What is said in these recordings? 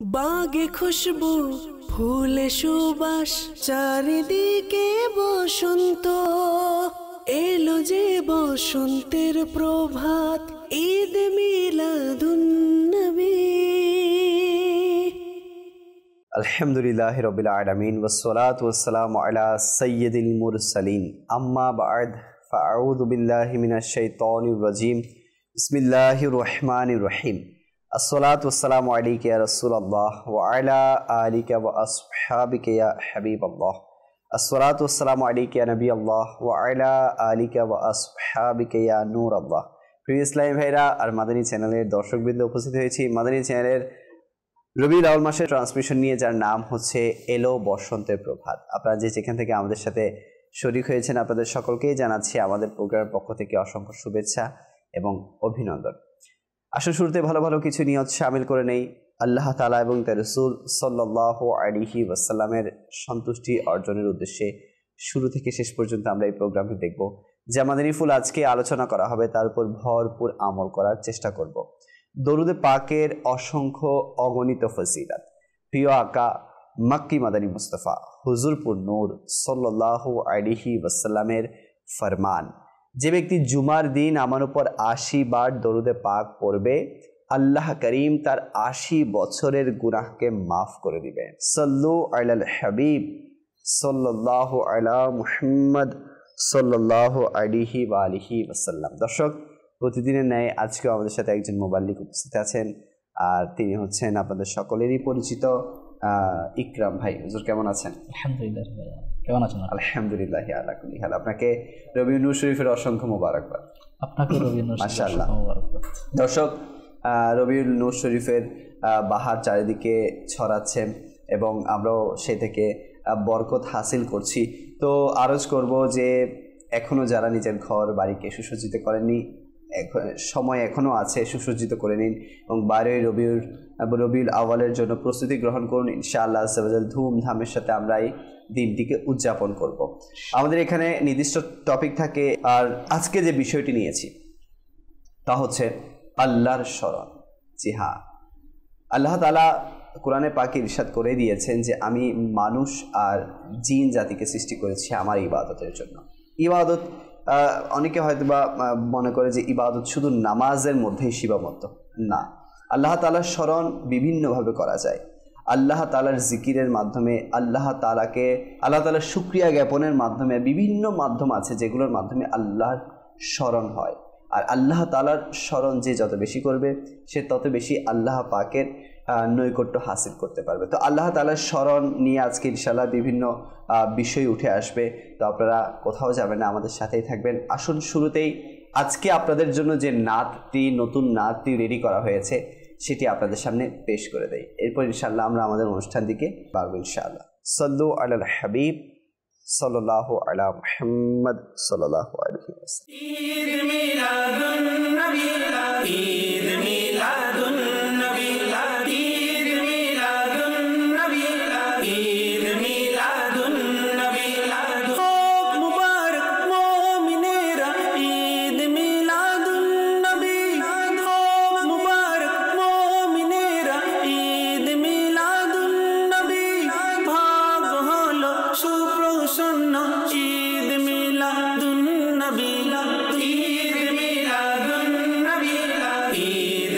বাগে খুশবু ফুলে সুবাস চারিদিকে বসন্ত এলো যে বসন্তের প্রভাত ঈদ মিলাদুন্নবী। আলহামদুলিল্লাহি রাব্বিল আলামিন ওয়াসসালাতু ওয়াসসালামু আলা সাইয়্যিদিল মুরসালিন আম্মা বা'দ ফাআউযু বিল্লাহি মিনাশ শাইতানির রাজীম বিসমিল্লাহির রহমানির রহিম আসসালাতু ওয়াসসালামু আলাইকা ইয়া রাসূলুল্লাহ ওয়া আলা আলিকা ওয়া আসহাবিকা ইয়া হাবিবাল্লাহ আসসালাতু ওয়াসসালামু আলাইকা ইয়া নবিয়াল্লাহ ওয়া আলা আলিকা ওয়া আসহাবিকা ইয়া নূরাল্লাহ। প্রিয় ইসলামী ভাইরা আর মাদানী চ্যানেলের দর্শকবৃন্দ উপস্থিত হয়েছি মাদানী চ্যানেলের রবিউল আউয়াল মাসের ট্রান্সমিশন নিয়ে, যার নাম হচ্ছে এলো বসন্তের প্রভাত। আপনারা যে যেখান থেকে আমাদের সাথে শরীক হয়েছেন আপনাদের সকলকেই জানাচ্ছি আমাদের প্রোগ্রামের পক্ষ থেকে অসংখ্য শুভেচ্ছা এবং অভিনন্দন। আসলে শুরুতে ভালো ভালো কিছু নিয়ত শামিল করে নেই। আল্লাহ তাআলা এবং তার রাসূল সাল্লাল্লাহু আলাইহি ওয়াসাল্লামের সন্তুষ্টি অর্জনের উদ্দেশ্যে শুরু থেকে শেষ পর্যন্ত আমরা এই প্রোগ্রামটি দেখব। যা মাদানী ফুল আজকে আলোচনা করা হবে তার উপর ভরপুর আমল করার চেষ্টা করব। দরুদে পাকের অসংখ্য অগণিত ফজিলত, প্রিয় আকা মক্কি মাদানী মুস্তাফা হুজুরপুর নূর সাল্লাল্লাহু আলাইহি ওয়াসাল্লামের ফরমান, যে ব্যক্তি জুমার দিন আমার উপর ৮০ বার দরুদে পাক পড়বে আল্লাহ করিম তার ৮০ বছরের গুনাহকে মাফ করে দিবে। সাল্লু আলাল হাবিব সাল্লাল্লাহু আলা মুহাম্মদ সাল্লাল্লাহু আলাইহি ওয়া আলিহি ওয়াসাল্লাম। দর্শক, প্রতিদিনের ন্যায় আজকেও আমাদের সাথে একজন মুবাল্লিগ উপস্থিত আছেন, আর তিনি হচ্ছেন আপনাদের সকলেরই পরিচিত ইকরাম ভাই। হুজুর কেমন আছেন? আলহামদুলিল্লাহ, কেমন আছেন? আলহামদুলিল্লাহ আলা কুল্লি হাল। আপনাকে রবিউল নূর শরীফের অসংখ্য মোবারকবাদ। আপনাকে রবিউল নূর মাশাআল্লাহ। মোবারকবাদ। দর্শক, রবিউল নূর শরীফের বাহার চারিদিকে ছড়াচ্ছে এবং আমরাও সে থেকে বরকত হাসিল করছি। তো আরজ করব যে এখনও যারা নিজের ঘর বাড়িকে সুসজ্জিত করেননি, সময় এখনও আছে, সুসজ্জিত করে নিন এবং 12ই রবিউল আউয়ালের জন্য প্রস্তুতি গ্রহণ করুন। ইনশাআল্লাহ আযza ধুমধামের সাথে আমরা এই দিনটিকে উদযাপন করব। আমাদের এখানে নির্দিষ্ট টপিক থাকে, আর আজকে যে বিষয়টি নিয়েছি তা হচ্ছে আল্লাহর স্মরণ। জি হ্যাঁ, আল্লাহ তাআলা কোরআনে পাকে ইরশাদ করে দিয়েছেন যে আমি মানুষ আর জিন জাতিকে সৃষ্টি করেছি আমার ইবাদতের জন্য। ইবাদত অনেকে হয়তো বা মনে করে যে ইবাদত শুধু নামাজের মধ্যেই সীমাবদ্ধ। না, আল্লাহ তাআলার স্মরণ বিভিন্নভাবে করা যায়। আল্লাহ তাআলার জিকিরের মাধ্যমে, আল্লাহ তাআলার শুকরিয়া জ্ঞাপনের মাধ্যমে, বিভিন্ন মাধ্যম আছে যেগুলোর মাধ্যমে আল্লাহর স্মরণ হয়। আর আল্লাহ তাআলার স্মরণ যে যত বেশি করবে সে তত বেশি আল্লাহ পাকের নৈকট্য হাসিল করতে পারবে। তো আল্লাহ তাআলার স্মরণ নিয়ে আজকে ইনশাআল্লাহ বিভিন্ন বিষয় উঠে আসবে। তো আপনারা কোথাও যাবেন না, আমাদের সাথেই থাকবেন। আসুন শুরুতেই আজকে আপনাদের জন্য যে নতুন নাতটি রেডি করা হয়েছে সেটি আপনাদের সামনে পেশ করে দেই। এরপর ইনশাআল্লাহ আমরা আমাদের অনুষ্ঠান দিকে বাড়বো ইনশাআল্লাহ। সাল্লু আলাল হাবিব সাল্লাল্লাহু আলা মুহাম্মদ সাল্লাল্লাহু আলাইহি ওয়াসাল্লাম। ঈদ মিলাদুন নবী, ঈদ মিলাদুন নবী, ঈদ মিলাদুন নবী, ঈদ মিলাদুন নবী। হোক মুবারক মুমিনেরা ঈদ মিলাদুন নবী, হোক মুবারক মুমিনেরা ঈদ মিলাদুন নবী। ভাগ হলো সুপ্রসন্ন ঈদ মিলাদুন নবী, ঈদ মিলাদুন নবী, ঈদ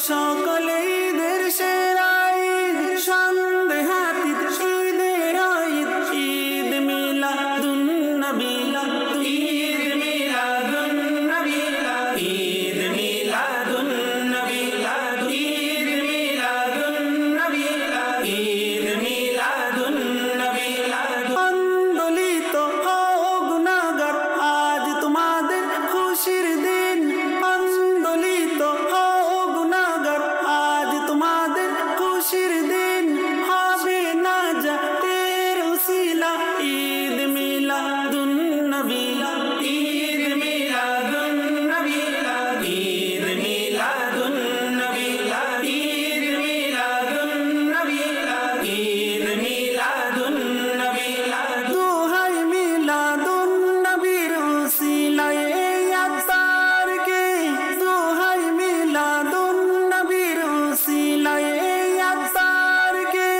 সকলে ঈদের সেরা ঈদ সন্দেহাতীত ঈদের ঈদ ঈদ মিলাদুন নবী ঈদ মিলাদুন নবী ঈদ মিলাদুন নবী ঈদ মিলাদুন নবী ঈদ মিলাদুন নবী আন্দোলিত হও গুনাহগার আজ তোমাদের খুশির দিন আন্দোলিত হও গুনাহগার আজ তোমাদের খুশির দিন হবে না জাতের উসিলা ঈদ মিলাদুন নবী ঈদ মিলাদুন নবী ঈদ মিলাদুন নবী ঈদ মিলাদুন নবী ঈদ মিলাদুন নবী দোহাই মিলাদুন নবীর উসিলায় আতারকে দোহাই মিলাদুন নবীর উসিলায় আতারকে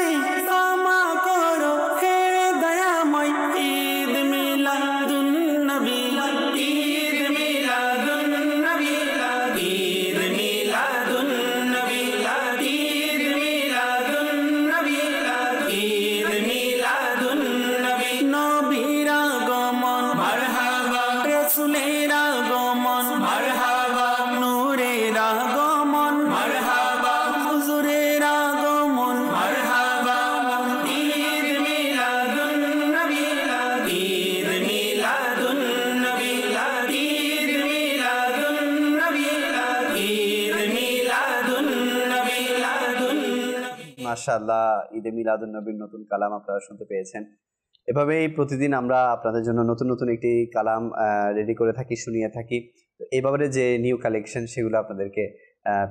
ক্ষমা করো হে দয়াময় ঈদ মিলাদুন নবী ঈদ মিলাদুন নবী ঈদ মিলাদুন নবী ঈদ মিলাদুন নবী ঈদ মিলাদুন নবী নবীর আগমন মারহাবা রাসূলের আগমন মারহাবা নূরের আগমন মারহাবা হুজুরের আগমন মারহাবা ঈদ মিলাদুন নবী ঈদ মিলাদুন নবী ঈদ মিলাদুন নবী ঈদ মিলাদুন নবী মাশাআল্লাহ, ঈদে মিলাদুন নবীর নতুন কালাম আপনারা শুনতে পেয়েছেন। এভাবেই প্রতিদিন আমরা আপনাদের জন্য নতুন নতুন একটি কালাম রেডি করে থাকি, শুনিয়ে থাকি। তো এই ব্যাপারে যে নিউ কালেকশন সেগুলো আপনাদেরকে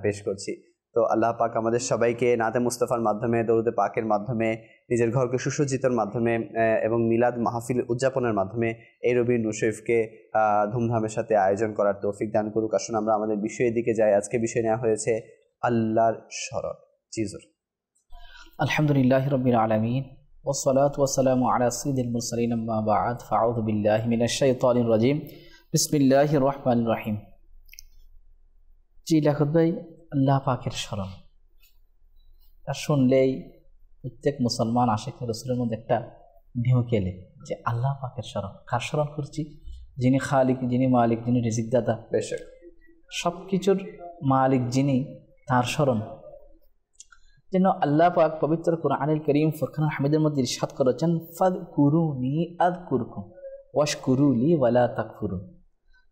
পেশ করছি। তো আল্লাহ পাক আমাদের সবাইকে নাতে মুস্তাফার মাধ্যমে, দরুদে পাকের মাধ্যমে, নিজের ঘরকে সুসজ্জিতর মাধ্যমে এবং মিলাদ মাহফিল উদযাপনের মাধ্যমে এই রবিউল নূর শরীফকে ধুমধামের সাথে আয়োজন করার তৌফিক দান করুক। আসুন আমরা আমাদের বিষয়ের দিকে যাই। আজকে বিষয় নেওয়া হয়েছে আল্লাহর স্মরণ। জিজুর আলহামদুলিল্লাহি রাব্বিল আলামিন ওয়াসসালাতু ওয়াসসালামু আলা সাইয়্যিদিল মুরসালিন আম্মা বা'দ ফাআউযু বিল্লাহি মিনাশ শাইতানির রাজিম বিসমিল্লাহির রহমানির রহিম। জি লেখক ভাই, আল্লাহ পাকের স্মরণ তা শুনলেই প্রত্যেক মুসলমান আশিক রাসূলের মধ্যে একটা ঢেউ খেলে যে আল্লাহ পাকের স্মরণ। কার স্মরণ করছি? যিনি খালিক, যিনি মালিক, যিনি রিজিক দাতা, বেশক সব কিছুর মালিক যিনি, তার স্মরণ যেন আল্লাহ পাক পবিত্র কুরআনুল কারীম ফুরকানুল হামিদের মধ্যে ইরশাদ করেছেন, ফাযকুরুনি আযকুরকুম ওয়াশকুরুলি ওয়ালা তাকফুরুন।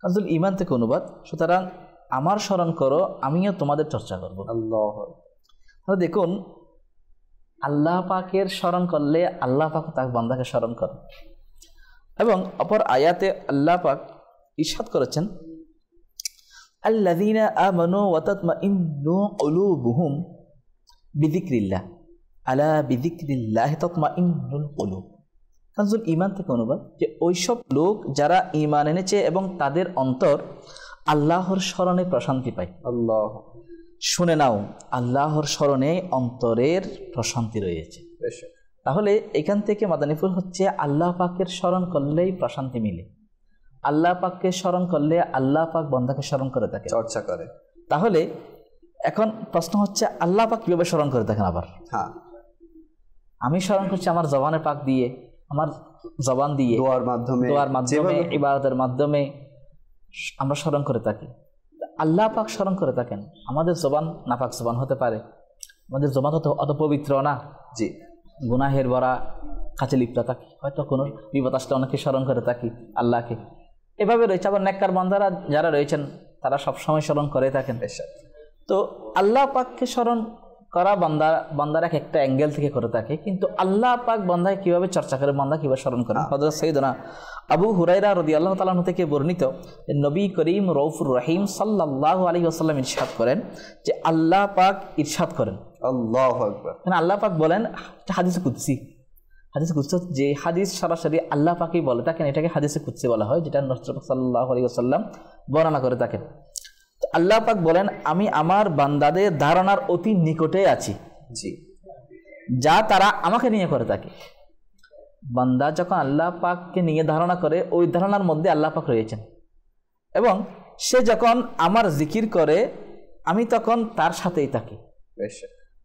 কাজুল ঈমান থেকে অনুবাদ। সুতরাং আমার স্মরণ করো, আমিও তোমাদের চর্চা করব। আল্লাহ। তাহলে দেখুন, আল্লাহ পাকের স্মরণ করলে আল্লাহ পাক তার বান্দাকে স্মরণ করে। এবং অপর আয়াতে আল্লাহ পাক ইরশাদ করেছেন, আল্লাযীনা আমানু ওয়া তাতমাইন্নু কুলুবুহুম বিযিকরিল্লাহ আলা বিযিকরিল্লাহি তাতমাইন্নুল কুলুব। কাজুল ঈমান থেকে অনুবাদ যে ওইসব লোক যারা ঈমান এনেছে এবং তাদের অন্তর আল্লাহর স্মরণে প্রশান্তি পায়। আল্লাহ। শুনে নাও, আল্লাহর স্মরণে অন্তরের প্রশান্তি রয়েছে। তাহলে এখান থেকে মাদানীপুর হচ্ছে আল্লাহ পাকের স্মরণ করলেই প্রশান্তি মিলে। আল্লাহ পাককে স্মরণ করলে আল্লাহ পাক বান্দাকে স্মরণ করে থাকে, চর্চা করে। তাহলে এখন প্রশ্ন হচ্ছে আল্লাহ পাক কিভাবে স্মরণ করে থাকেন? আবার হ্যাঁ, আমি স্মরণ করছি আমার জবানে পাক দিয়ে, আমার জবান দিয়ে, দোয়ার মাধ্যমে, ইবাদতের মাধ্যমে আমরা স্মরণ করে থাকি। আল্লাহ পাক স্মরণ করে থাকেন। আমাদের জবান নাপাক জবান হতে পারে, আমাদের জবান তো অত পবিত্র না, জি, গুনাহের ভরা, কাছে লিপ্ত থাকি, হয়তো কোনো বিপদ আসলে অনেকে স্মরণ করে থাকি আল্লাহকে। এভাবে রয়েছে। আবার নেককার বান্দারা যারা রয়েছেন তারা সবসময় স্মরণ করে থাকেন। তো আল্লাহ পাককে স্মরণ করা বান্দারা একটা অ্যাঙ্গেল থেকে করে থাকে, কিন্তু আল্লাহ পাক বান্দাকে কীভাবে চর্চা করে, বান্দা কীভাবে স্মরণ করে? হযরত সাইয়েদনা আবু হুরায়রা রাদিয়াল্লাহু তাআলা আনহু থেকে বর্ণিত নবী করিম রউফুর রহিম সাল্লাল্লাহু আলাইহি ওয়াসাল্লাম ইরশাদ করেন যে আল্লাহ পাক ইরশাদ করেন, আল্লাহু আকবার। আল্লাহ পাক বলেন, হাদিসে কুদসি, হাদিসে কুদসি যে হাদিস সরাসরি আল্লাহ পাকই বলে থাকেন, এটাকে হাদিসে কুদসি বলা হয়, যেটা রাসূল সাল্লাল্লাহু আলাইহি ওয়াসাল্লাম বর্ণনা করে থাকেন। আল্লাহ পাক বলেন, আমি আমার বান্দাদের ধারণার অতি নিকটে আছি, জি, যা তারা আমাকে নিয়ে করে থাকে। বান্দা যখন আল্লাহ পাককে নিয়ে ধারণা করে, ওই ধারণার মধ্যে আল্লাহ পাক রয়েছেন। এবং সে যখন আমার জিকির করে, আমি তখন তার সাথেই থাকি।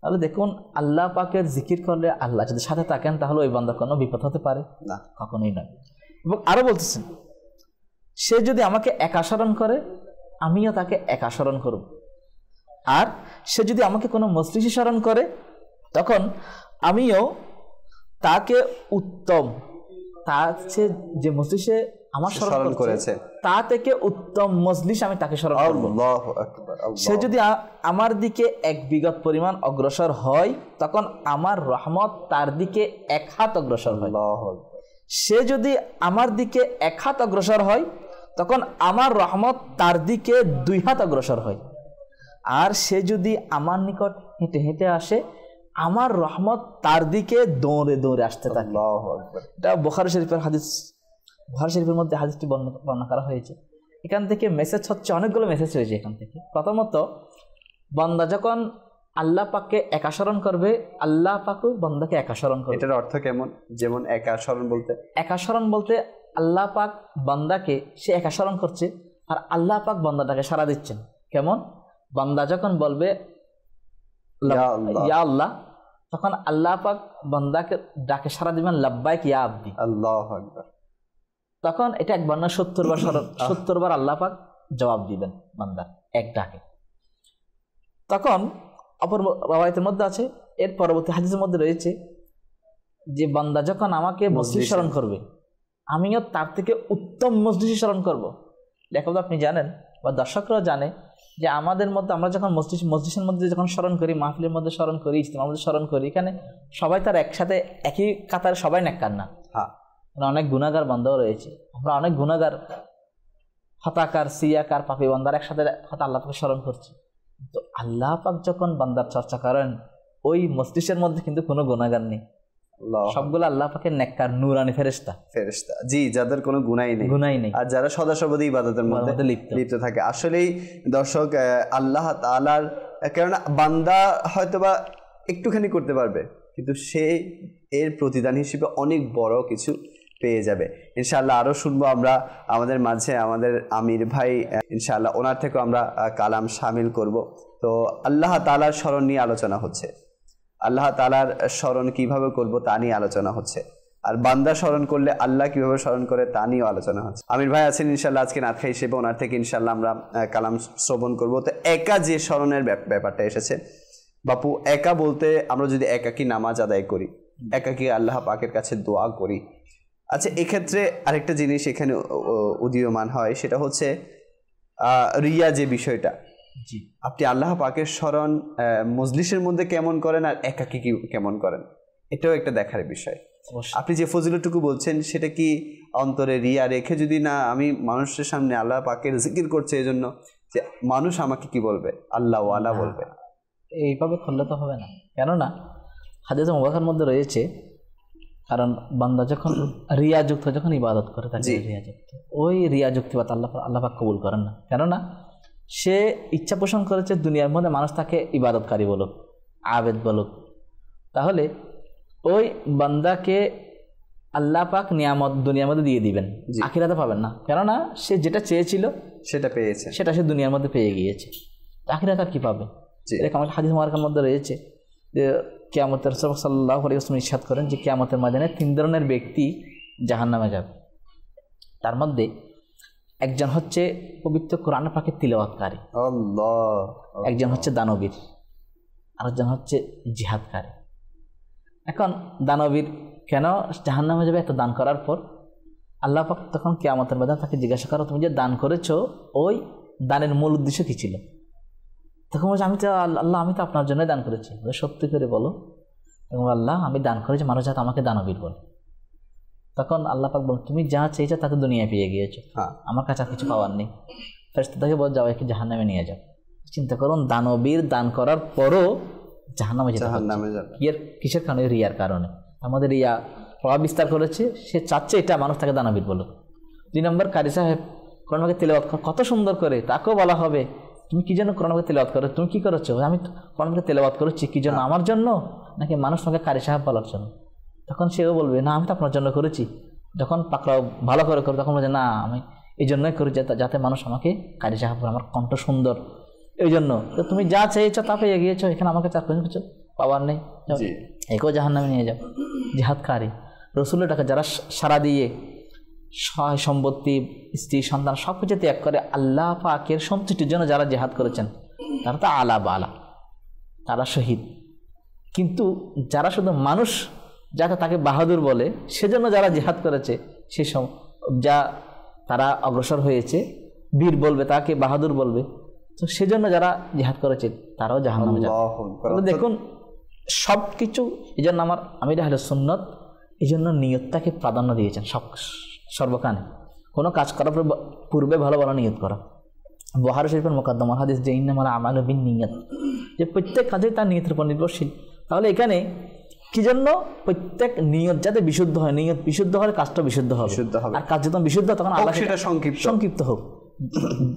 তাহলে দেখুন, আল্লাহ পাকের জিকির করলে আল্লাহ যদি সাথে থাকেন তাহলে ওই বান্দা কোনো বিপদ হতে পারে না, কখনোই নয়। এবং আরো বলতেছেন, সে যদি আমাকে একা স্মরণ করে আমিও তাকে একা স্মরণ করব, আর সে যদি আমাকে কোনো মজলিসে স্মরণ করে তখন আমিও তাকে উত্তম, তার যে মজলিসে আমার স্মরণ করেছে তা থেকে উত্তম মজলিস আমি তাকে স্মরণ করব। সে যদি আমার দিকে এক বিগত পরিমাণ অগ্রসর হয় তখন আমার রহমত তার দিকে এক হাত অগ্রসর হয়। সে যদি আমার দিকে এক হাত অগ্রসর হয় তখন আমার রহমত তার দিকে 2 হাত অগ্রসর হয়। আর সে যদি আমার নিকট হেঁটে হেঁটে আসে আমার রহমত তার দিকে দৌড়ে দৌড়ে আসতে থাকে। এটা বুখারী শরীফের হাদিস। বুখারী শরীফের মধ্যে হাদিসটি বর্ণনা করা হয়েছে। এখান থেকে মেসেজ হচ্ছে, অনেকগুলো মেসেজ হয়েছে এখান থেকে। প্রথমত, বান্দা যখন আল্লাহ পাককে একা স্মরণ করবে আল্লাহ পাকও বান্দাকে একা স্মরণ করবে। এটার অর্থ কেমন? যেমন একা স্মরণ বলতে, একা স্মরণ বলতে আল্লাহ পাক বান্দাকে সে একা স্মরণ করছে আর আল্লাহ পাক বান্দাটাকে সাড়া দিচ্ছেন। কেমন? বান্দা যখন বলবে ইয়া আল্লাহ, তখন আল্লাহ পাক বান্দাকে ডাকে সাড়া দিবেন লাব্বাইক ইয়া আব্দি। আল্লাহু আকবার। তখন এটা একবার না 70 বার 70 বার আল্লাহ পাক জবাব দিবেন বান্দার এক ডাকে। তখন অপর রাওয়ায়াতের মধ্যে আছে, এর পরবর্তী হাদিসের মধ্যে রয়েছে যে বান্দা যখন আমাকে মজলিস স্মরণ করবে আমিও তার থেকে উত্তম মজলিস স্মরণ করব। লেখক আপনি জানেন বা দর্শকরাও জানে যে আমাদের মধ্যে আমরা যখন মজলিসের মধ্যে যখন স্মরণ করি, মাহফিলের মধ্যে স্মরণ করি, ইজতিমার মধ্যে স্মরণ করি, এখানে সবাই তার একসাথে একই কাতারে সবাই নেককার না। হ্যাঁ, অনেক গুনাহগার বান্দাও রয়েছে। আমরা অনেক গুনাহগার, হতাকার, সিয়াকার, পাপী বান্দার একসাথে হয়তো আল্লাহ পাকে স্মরণ করছি। তো আল্লাহ পাক যখন বান্দার চর্চা করেন ওই মজলিসের মধ্যে কিন্তু কোনো গুনাহগার নেই, সবগুলো আল্লাহ পাকের নেককার নূরানি ফেরেশতা। জি, যাদের কোনো গুনাহই নেই আর যারা সদা সর্বদা ইবাদতের মধ্যে লিপ্ত থাকে। আসলেই দর্শক, আল্লাহ তাআলার, কারণ বান্দা হয়তোবা একটুখানি করতে পারবে কিন্তু সে এর প্রতিদান হিসেবে অনেক বড় কিছু পেয়ে যাবে ইনশাআল্লাহ। আরও শুনবো আমরা আমাদের মাঝে আমাদের আমির ভাই, ইনশাআল্লাহ ওনার থেকেও আমরা কালাম শামিল করব। তো আল্লাহ তাআলার স্মরণ নিয়ে আলোচনা হচ্ছে, আল্লাহ তাআলার স্মরণ কিভাবে করব তা নিয়ে আলোচনা হচ্ছে, আর বান্দা স্মরণ করলে আল্লাহ কিভাবে স্মরণ করে তা নিয়েও আলোচনা হচ্ছে। আমির ভাই আছেন ইনশাআল্লাহ আজকে নাতখা হিসেবে, ওনার থেকে ইনশাআল্লাহ আমরা কালাম শ্রবণ করব। তো একা যে স্মরণের ব্যাপারটা এসেছে বাপু, একা বলতে আমরা যদি একাকী নামাজ আদায় করি, একাকী আল্লাহ পাকের কাছে দোয়া করি, আচ্ছা এক্ষেত্রে আরেকটা জিনিস এখানে উদীয়মান হয়, সেটা হচ্ছে রিয়া যে বিষয়টা। জি, আপনি আল্লাহ পাকের স্মরণ মজলিসের মধ্যে কেমন করেন আর একাকী কেমন করেন, এটাও একটা দেখার বিষয়। আপনি যে ফজিলতটুকু বলছেন সেটা কি অন্তরে রিয়া রেখে, যদি না আমি মানুষের সামনে আল্লাহ পাকের জিকির করছে এই জন্য যে মানুষ আমাকে কি বলবে, আল্লাহ ওয়ালা বলবে, এইভাবে করলে তো হবে না। কেননা হাদিসে মুবারকার মধ্যে রয়েছে, কারণ বান্দা যখন রিয়াযুক্ত যখন ইবাদত করে থাকে, রিয়াযুক্ত ওই রিয়াযুক্তি বা আল্লাহ পাক কবুল করেন না। কেননা সে ইচ্ছা পোষণ করেছে দুনিয়ার মধ্যে মানুষ তাকে ইবাদতকারী বলুক, আবেদ বলুক, তাহলে ওই বান্দাকে আল্লাহ পাক নিয়ামত দুনিয়ার মধ্যে দিয়ে দিবেন, আখিরাতে পাবেন না। কেননা সে যেটা চেয়েছিল সেটা পেয়েছে, সেটা সে দুনিয়ার মধ্যে পেয়ে গিয়েছে, আখিরাতে আর কি পাবে। এরকম একটা হাদিস মুবারকার মধ্যে রয়েছে যে কিয়ামতের রাসূল সাল্লাল্লাহু আলাইহি ওয়াসাল্লাম ইরশাদ করেন যে কিয়ামতের ময়দানে 3 ধরনের ব্যক্তি জাহান্নামে যাবে। তার মধ্যে একজন হচ্ছে পবিত্র কোরআন পাকের তিলাওয়াতকারী, একজন হচ্ছে দানবীর, আরেকজন হচ্ছে জিহাদকারী। এখন দানবীর কেন জাহান্নামে যাবে এত দান করার পর? আল্লাহ পাক তখন কিয়ামতের ময়দানে তাকে জিজ্ঞাসা করো, তুমি যে দান করেছো ওই দানের মূল উদ্দেশ্য কি ছিল? তখন বলছে, আল্লাহ আমি তো আপনার জন্য দান করেছি। সত্যি করে বলো। তখন আল্লাহ আমি দান করেছি মানুষ যাতে আমাকে দানবীর বলে। তখন আল্লাহ পাক বলেন, তুমি যা চেয়েছো তাকে দুনিয়ায় পেয়ে গিয়েছো, আমার কাছে আর কিছু পাওয়ার নেই। ফেরেশতাকে বল, যাও একে জাহান্নামে নিয়ে যাও। চিন্তা করুন, দানবীর দান করার পরও জাহান্নামে যেতে হবে। কিসের কারণে? রিয়ার কারণে। আমাদের রিয়া প্রভাব বিস্তার করেছে, সে চাচ্ছে এটা মানুষ তাকে দানবীর বলুক। 2 নম্বর, কারি সাহেব কোরআনকে তেলাওয়াত কত সুন্দর করে, তাকেও বলা হবে তুমি কি জন্য কোরআনকে তেলাওয়াত করো, তুমি কি করেছো? আমি কোরআনকে তেলাওয়াত করেছি কি জন্য, আমার জন্য নাকি মানুষ তোমাকে কারি সাহেব বলার জন্য? তখন সেও বলবে, না আমি তো আপনার জন্য করেছি। যখন পাকড়াও ভালো করে তখন বলছে, না আমি এই জন্যই করি যাতে মানুষ আমাকে কারি সাহেব বলে, আমার কণ্ঠ সুন্দর, এই জন্য তো তুমি যা চেয়েছো তা পেয়ে গিয়েছো, এখানে আমাকে চার কিছু পাওয়ার নেই, একেও জাহান্নামে নিয়ে যাও। জিহাদকারী রসুলটাকে যারা সারা দিয়ে সহায় সম্পত্তি, স্ত্রী, সন্তান সব কিছু ত্যাগ করে আল্লাহ পাকের সন্তুষ্টির জন্য যারা জিহাদ করেছেন তারা তো আলা বালা, তারা শহীদ। কিন্তু যারা শুধু মানুষ যাতে তাকে বাহাদুর বলে সেজন্য যারা জিহাদ করেছে সে যা তারা অগ্রসর হয়েছে, বীর বলবে, তাকে বাহাদুর বলবে, তো সেজন্য যারা জিহাদ করেছে তারাও জাহান্নামে যাবে। দেখুন সব কিছু এই জন্য আমার আমির আহলে সুন্নাত এই জন্য নিয়তটাকে প্রাধান্য দিয়েছেন সর্বকানে। কোনো কাজ করার পূর্বে ভালো ভালো নিয়ত করা। বুখারী শরীফের মুকাদ্দমার হাদিস যে ইন্নামাল আমালু বিন্নিয়াত, যে প্রত্যেক কাজে তার নিয়তের উপর নির্ভরশীল। তাহলে এখানে কি জন্য প্রত্যেক নিয়ত যাতে বিশুদ্ধ হয়, নিয়ত বিশুদ্ধ হলে কাজটা বিশুদ্ধ হবে, আর কাজ যখন বিশুদ্ধ তখন আল্লাহ সেটা সংক্ষিপ্ত হোক,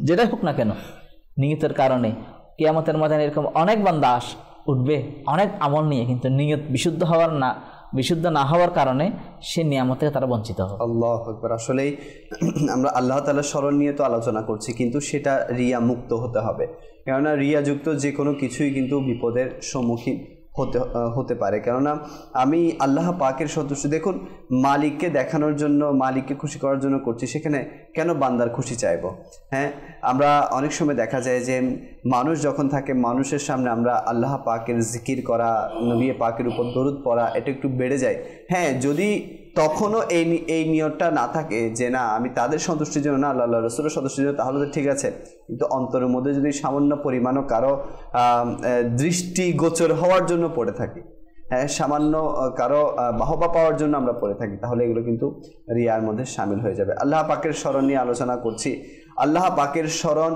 যেটাই হোক না কেন নিয়তের কারণে। কিয়ামতের ময়দানে এরকম অনেক বান্দা উঠবে অনেক আমল নিয়ে, কিন্তু নিয়ত বিশুদ্ধ না হওয়ার কারণে সে নিয়ামত থেকে তারা বঞ্চিত হবে। আল্লাহু আকবার। আসলেই আমরা আল্লাহ তাআলার স্মরণ নিয়ে তো আলোচনা করছি, কিন্তু সেটা রিয়া মুক্ত হতে হবে। কেননা রিয়াযুক্ত যে কোনো কিছুই কিন্তু বিপদের সম্মুখীন হতে পারে। কেননা আমি আল্লাহ পাকের সন্তুষ্টি, দেখুন মালিককে দেখানোর জন্য, মালিককে খুশি করার জন্য করছি, সেখানে কেন বান্দার খুশি চাইব? হ্যাঁ, আমরা অনেক সময় দেখা যায় যে মানুষ যখন থাকে, মানুষের সামনে আমরা আল্লাহ পাকের জিকির করা, নবী পাকের উপর দরুদ পড়া এটা একটু বেড়ে যায়। হ্যাঁ, যদি তখনও এই নিয়তটা না থাকে যে না আমি তাদের সন্তুষ্টির জন্য না, আল্লাহ রাসূলের সন্তুষ্টির জন্য, তাহলে তো ঠিক আছে। কিন্তু অন্তরের মধ্যে যদি সামান্য পরিমাণও কারো দৃষ্টিগোচর হওয়ার জন্য পড়ে থাকি, হ্যাঁ সামান্য কারো বাহবা পাওয়ার জন্য আমরা পড়ে থাকি, তাহলে এগুলো কিন্তু রিয়ার মধ্যে শামিল হয়ে যাবে। আল্লাহ পাকের স্মরণ নিয়ে আলোচনা করছি। আল্লাহ পাকের স্মরণ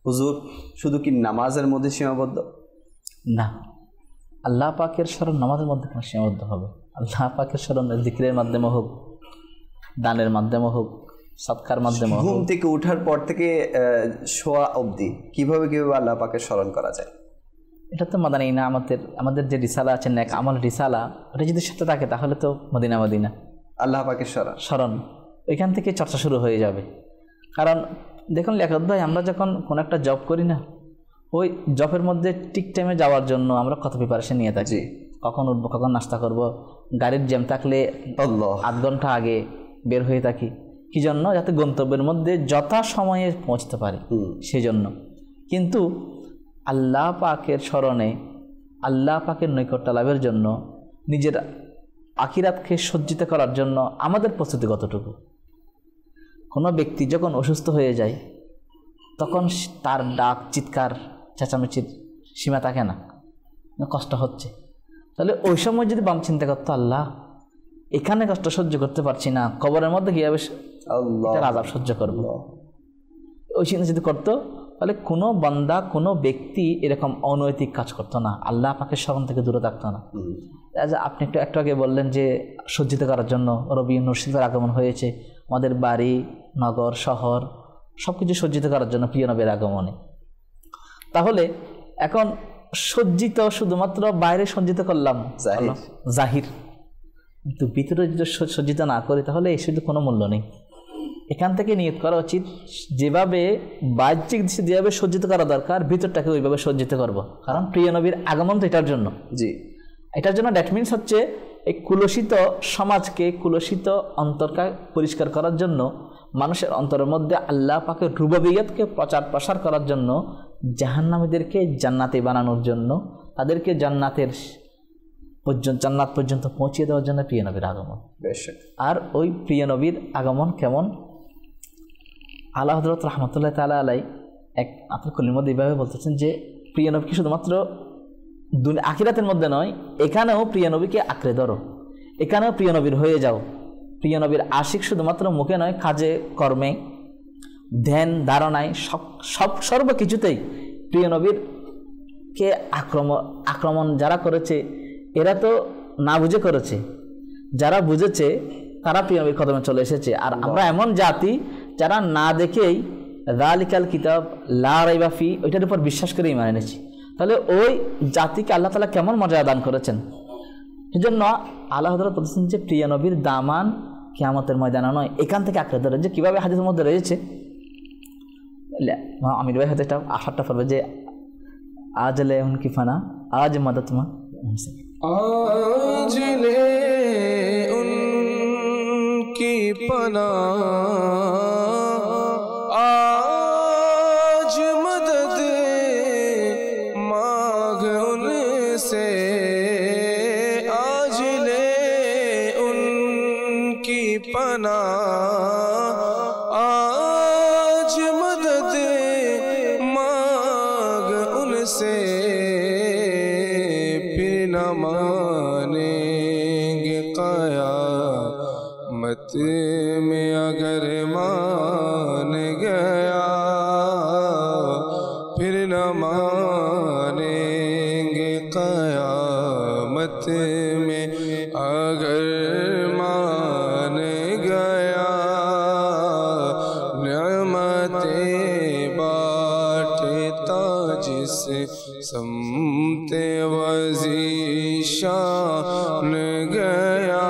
হুজুর শুধু কি নামাজের মধ্যে সীমাবদ্ধ? না, আল্লাহ পাকের স্মরণ নামাজের মধ্যে কেন সীমাবদ্ধ হবে? আল্লাহ পাকের স্মরণ জিকিরের মাধ্যমে হোক, দানের মাধ্যমে হোক, সৎকার মাধ্যমে হোক, ঘুম থেকে ওঠার পর থেকে শোয়া অবধি কিভাবে আল্লাহ পাকের স্মরণ করা যায়? এটা তো মাদানী না, আমাদের যে রিসালা আছে নেক আমল রিসালা, ওটা যদি সাথে থাকে তাহলে তো মদিনা আল্লাহ পাকের স্মরণ ওইখান থেকে চর্চা শুরু হয়ে যাবে। কারণ দেখুন লিয়াকত ভাই, আমরা যখন কোনো একটা জব করি না, ওই জবের মধ্যে ঠিক টাইমে যাওয়ার জন্য আমরা কত প্রিপারেশন নিয়ে থাকি, কখন উঠবো, কখন নাস্তা করব, গাড়ির জ্যাম থাকলে 8 ঘন্টা আগে বের হয়ে থাকি। কি জন্য? যাতে গন্তব্যের মধ্যে যথা সময়ে পৌঁছতে পারি, সেই জন্য। কিন্তু আল্লাহ পাকের স্মরণে, আল্লাহ পাকের নৈকট্য লাভের জন্য, নিজের আখিরাতকে সজ্জিত করার জন্য আমাদের প্রস্তুতি কতটুকু? কোনো ব্যক্তি যখন অসুস্থ হয়ে যায় তখন তার ডাক, চিৎকার, চেঁচামেচির সীমা থাকে না, কষ্ট হচ্ছে। তাহলে ওই সময় যদি বাম চিন্তা করতো আল্লাহ এখানে কষ্ট সহ্য করতে পারছি না, কবরের মধ্যে কীভাবে এটার আযাব সহ্য করব, ওই চিন্তা যদি করতো, তাহলে কোনো বান্দা, কোনো ব্যক্তি এরকম অনৈতিক কাজ করতো না, আল্লাহ পাকের স্মরণ থেকে দূরে থাকতো না। আপনি একটু আগে বললেন যে সজ্জিত করার জন্য রবি নূরশিল্পের আগমন হয়েছে, আমাদের বাড়ি, নগর, শহর সব কিছু সজ্জিত করার জন্য প্রিয় নবীর আগমনে। তাহলে এখন সজ্জিত শুধুমাত্র বাইরে সজ্জিত করলাম জাহির, কিন্তু ভিতরে যদি সজ্জিত না করি তাহলে এই শুধু কোনো মূল্য নেই। এখান থেকে নিয়ত করা উচিত যেভাবে বাহ্যিক দৃষ্টি যেভাবে সজ্জিত করা দরকার, ভিতরটাকে ওইভাবে সজ্জিত করব। কারণ প্রিয় নবীর আগমন তো এটার জন্য, এটার জন্য। দ্যাট মিনস হচ্ছে এই কুলসিত সমাজকে, কুলসিত অন্তরকে পরিষ্কার করার জন্য, মানুষের অন্তরের মধ্যে আল্লাহ পাকের রুবুবিয়তকে প্রচার প্রসার করার জন্য, জাহান্নামীদেরকে জান্নাতে বানানোর জন্য, তাদেরকে জান্নাত পর্যন্ত পৌঁছিয়ে দেওয়ার জন্য প্রিয় নবীর আগমন। আর ওই প্রিয় নবীর আগমন কেমন? আল্লাহ হযরত রাহমাতুল্লাহ তাআলা আলাই এক আপনার কলির মধ্যে এইভাবে বলতেছেন যে প্রিয় নবীকে শুধুমাত্র আখিরাতের মধ্যে নয়, এখানেও প্রিয় নবীকে আঁকড়ে ধরো, এখানেও প্রিয় নবীর হয়ে যাও। প্রিয় নবীর আশিক শুধুমাত্র মুখে নয়, কাজে, কর্মে, ধ্যান ধারণায়, সর্বকিছুতেই প্রিয় নবীর কে আক্রমণ যারা করেছে এরা তো না বুঝে করেছে, যারা বুঝেছে তারা প্রিয় নবীর কদমে চলে এসেছে। আর আমরা এমন জাতি যারা না দেখেই যালিকাল কিতাব লা রাইবা ফি ওইটার উপর বিশ্বাস করে ঈমান এনেছি। তাহলে ওই জাতিকে আল্লাহ তাআলা কেমন মর্যাদা দান করেছেন। সেজন্য আল্লাহ হযরত বলেছেন যে প্রিয় নবীর দামান কিয়ামতের ময়দানে নয়, এখান থেকে আঁকড়ে ধরে। যে কীভাবে হাদিসের মধ্যে রয়েছে, আমির ভাই হয়তো এটা আশাটা পড়বে যে আজ লে উনকি ফানা আজ মদত মা आज ले उनकी पना आज मदद मांग उनसे आज ले उनकी पना आज मदद मांग उनसे न मानेंगे क़यामत में अगर मान गया फिर न मानेंगे क़यामत में अगर मान गया नेमतें बांटता जिसे समते वज़ीशान गया।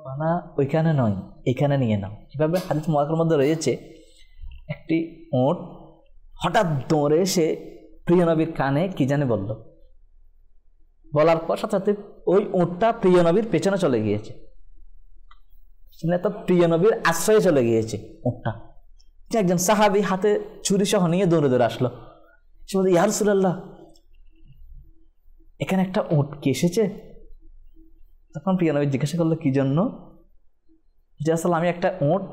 মানা ওইখানে নয়, এখানে নিয়ে নাও। এভাবে হাদিস মুবারকের মধ্যে রয়েছে একটি উট হঠাৎ দৌড়ে এসে প্রিয় নবীর কানে কি জানে বলল, বলার পর সাথে সাথে ওই উটটা প্রিয় নবীর পেছনে চলে গিয়েছে, তো প্রিয় নবীর আশ্রয়ে চলে গিয়েছে উটটা। একজন সাহাবী হাতে ছুরি সহ নিয়ে দৌড়ে দৌড়ে আসলো, সে বলছে ইয়া রাসূলুল্লাহ এখানে একটা উট কি এসেছে। তখন প্রিয় নবী জিজ্ঞাসা করলো কি জন্য? যে আসলে আমি একটা উট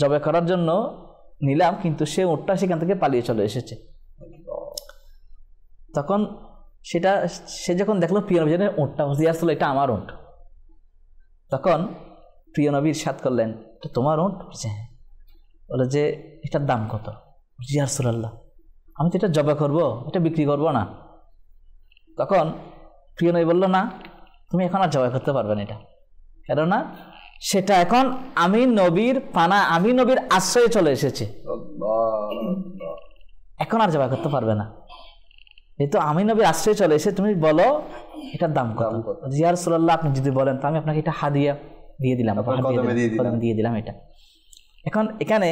জবাই করার জন্য নিলাম, কিন্তু সে উটটা সেখান থেকে পালিয়ে চলে এসেছে। তখন সে যখন দেখলো প্রিয় নবী উটটা বলছে ইয়া রাসূলুল্লাহ এটা আমার উট। তখন প্রিয় নবী ইরশাদ করলেন এটা তোমার উট? বলে যে এটার দাম কত? ইয়া রাসূলুল্লাহ আমি তো এটা জবাই করবো, এটা বিক্রি করবো না। তখন প্রিয় নবী বললো না তুমি এখন আর জবাই করতে পারবে না এটা, কেননা সেটা এখন আমি নবীর পানা, আমি নবীর আশ্রয়ে চলে এসেছে, এখন আর জবাই করতে পারবে না। এই তো আমি নবীর আশ্রয়ে চলে এসে তুমি বলো এটার দাম কত? ইয়া রাসূলুল্লাহ আপনি যদি বলেন তো আমি আপনাকে এটা হাদিয়া দিয়ে দিলাম, দিয়ে দিলাম এটা। এখন এখানে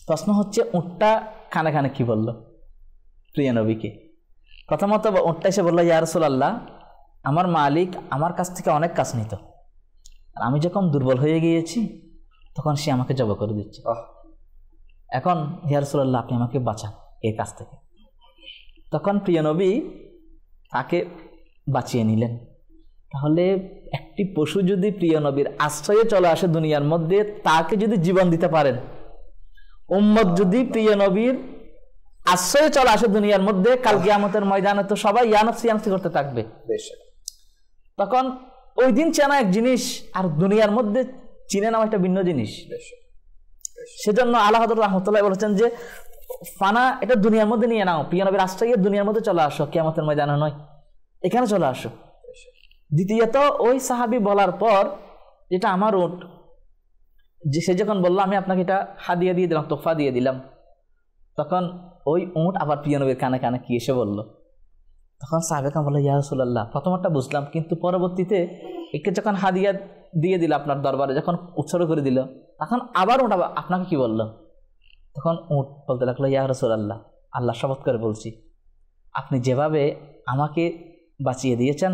প্রশ্ন হচ্ছে উটটা কানে কানে কি বলল প্রিয় নবীকে? প্রথমত উটটা এসে বললো ইয়া রাসূলুল্লাহ আমার মালিক আমার কাছ থেকে অনেক কাজ নিত, আর আমি যখন দুর্বল হয়ে গিয়েছি তখন সে আমাকে জবাই করে দিচ্ছে। এখন ইয়া রাসূলুল্লাহ আপনি আমাকে বাঁচান এই কাজ থেকে। তখন প্রিয় নবী তাকে বাঁচিয়ে নিলেন। তাহলে একটি পশু যদি প্রিয় নবীর আশ্রয়ে চলে আসে দুনিয়ার মধ্যে, তাকে যদি জীবন দিতে পারেন, উম্মত যদি প্রিয় নবীর আশ্রয়ে চলে আসে দুনিয়ার মধ্যে, কাল কিয়ামতের ময়দানে তো সবাই ইয়ানফসি করতে থাকবে। তখন ওই দিন চেনা এক জিনিস আর দুনিয়ার মধ্যে চিনে নেওয়া একটা ভিন্ন জিনিস। সেজন্য আল্লাহ হযরত রাহমাতুল্লাহ বলেছেন যে ফানা এটা দুনিয়ার মধ্যে নিয়ে নাও, প্রিয় নবীর আশ্রয়ে দুনিয়ার মধ্যে চলে আসো, কিয়ামতের ময়দানে নয়, এখানে চলে আসো। দ্বিতীয়ত ওই সাহাবী বলার পর যেটা আমার উট, যে সে যখন বললো আমি আপনাকে এটা হাদিয়া দিয়ে দিলাম, তোফা দিয়ে দিলাম, তখন ওই উট আবার প্রিয় নবীর কানে কানে কি এসে বলল। তখন সাহাবে কাম বললো ইয়া রাসূলুল্লাহ প্রথমটা বুঝলাম, কিন্তু পরবর্তীতে একে যখন হাদিয়া দিয়ে দিল আপনার দরবারে, যখন উৎসর্গ করে দিল, তখন আবার উট আপনাকে কি বলল? তখন উট বলতে লাগলো ইয়া রাসূলুল্লাহ আল্লাহ শপথ করে বলছি আপনি যেভাবে আমাকে বাঁচিয়ে দিয়েছেন,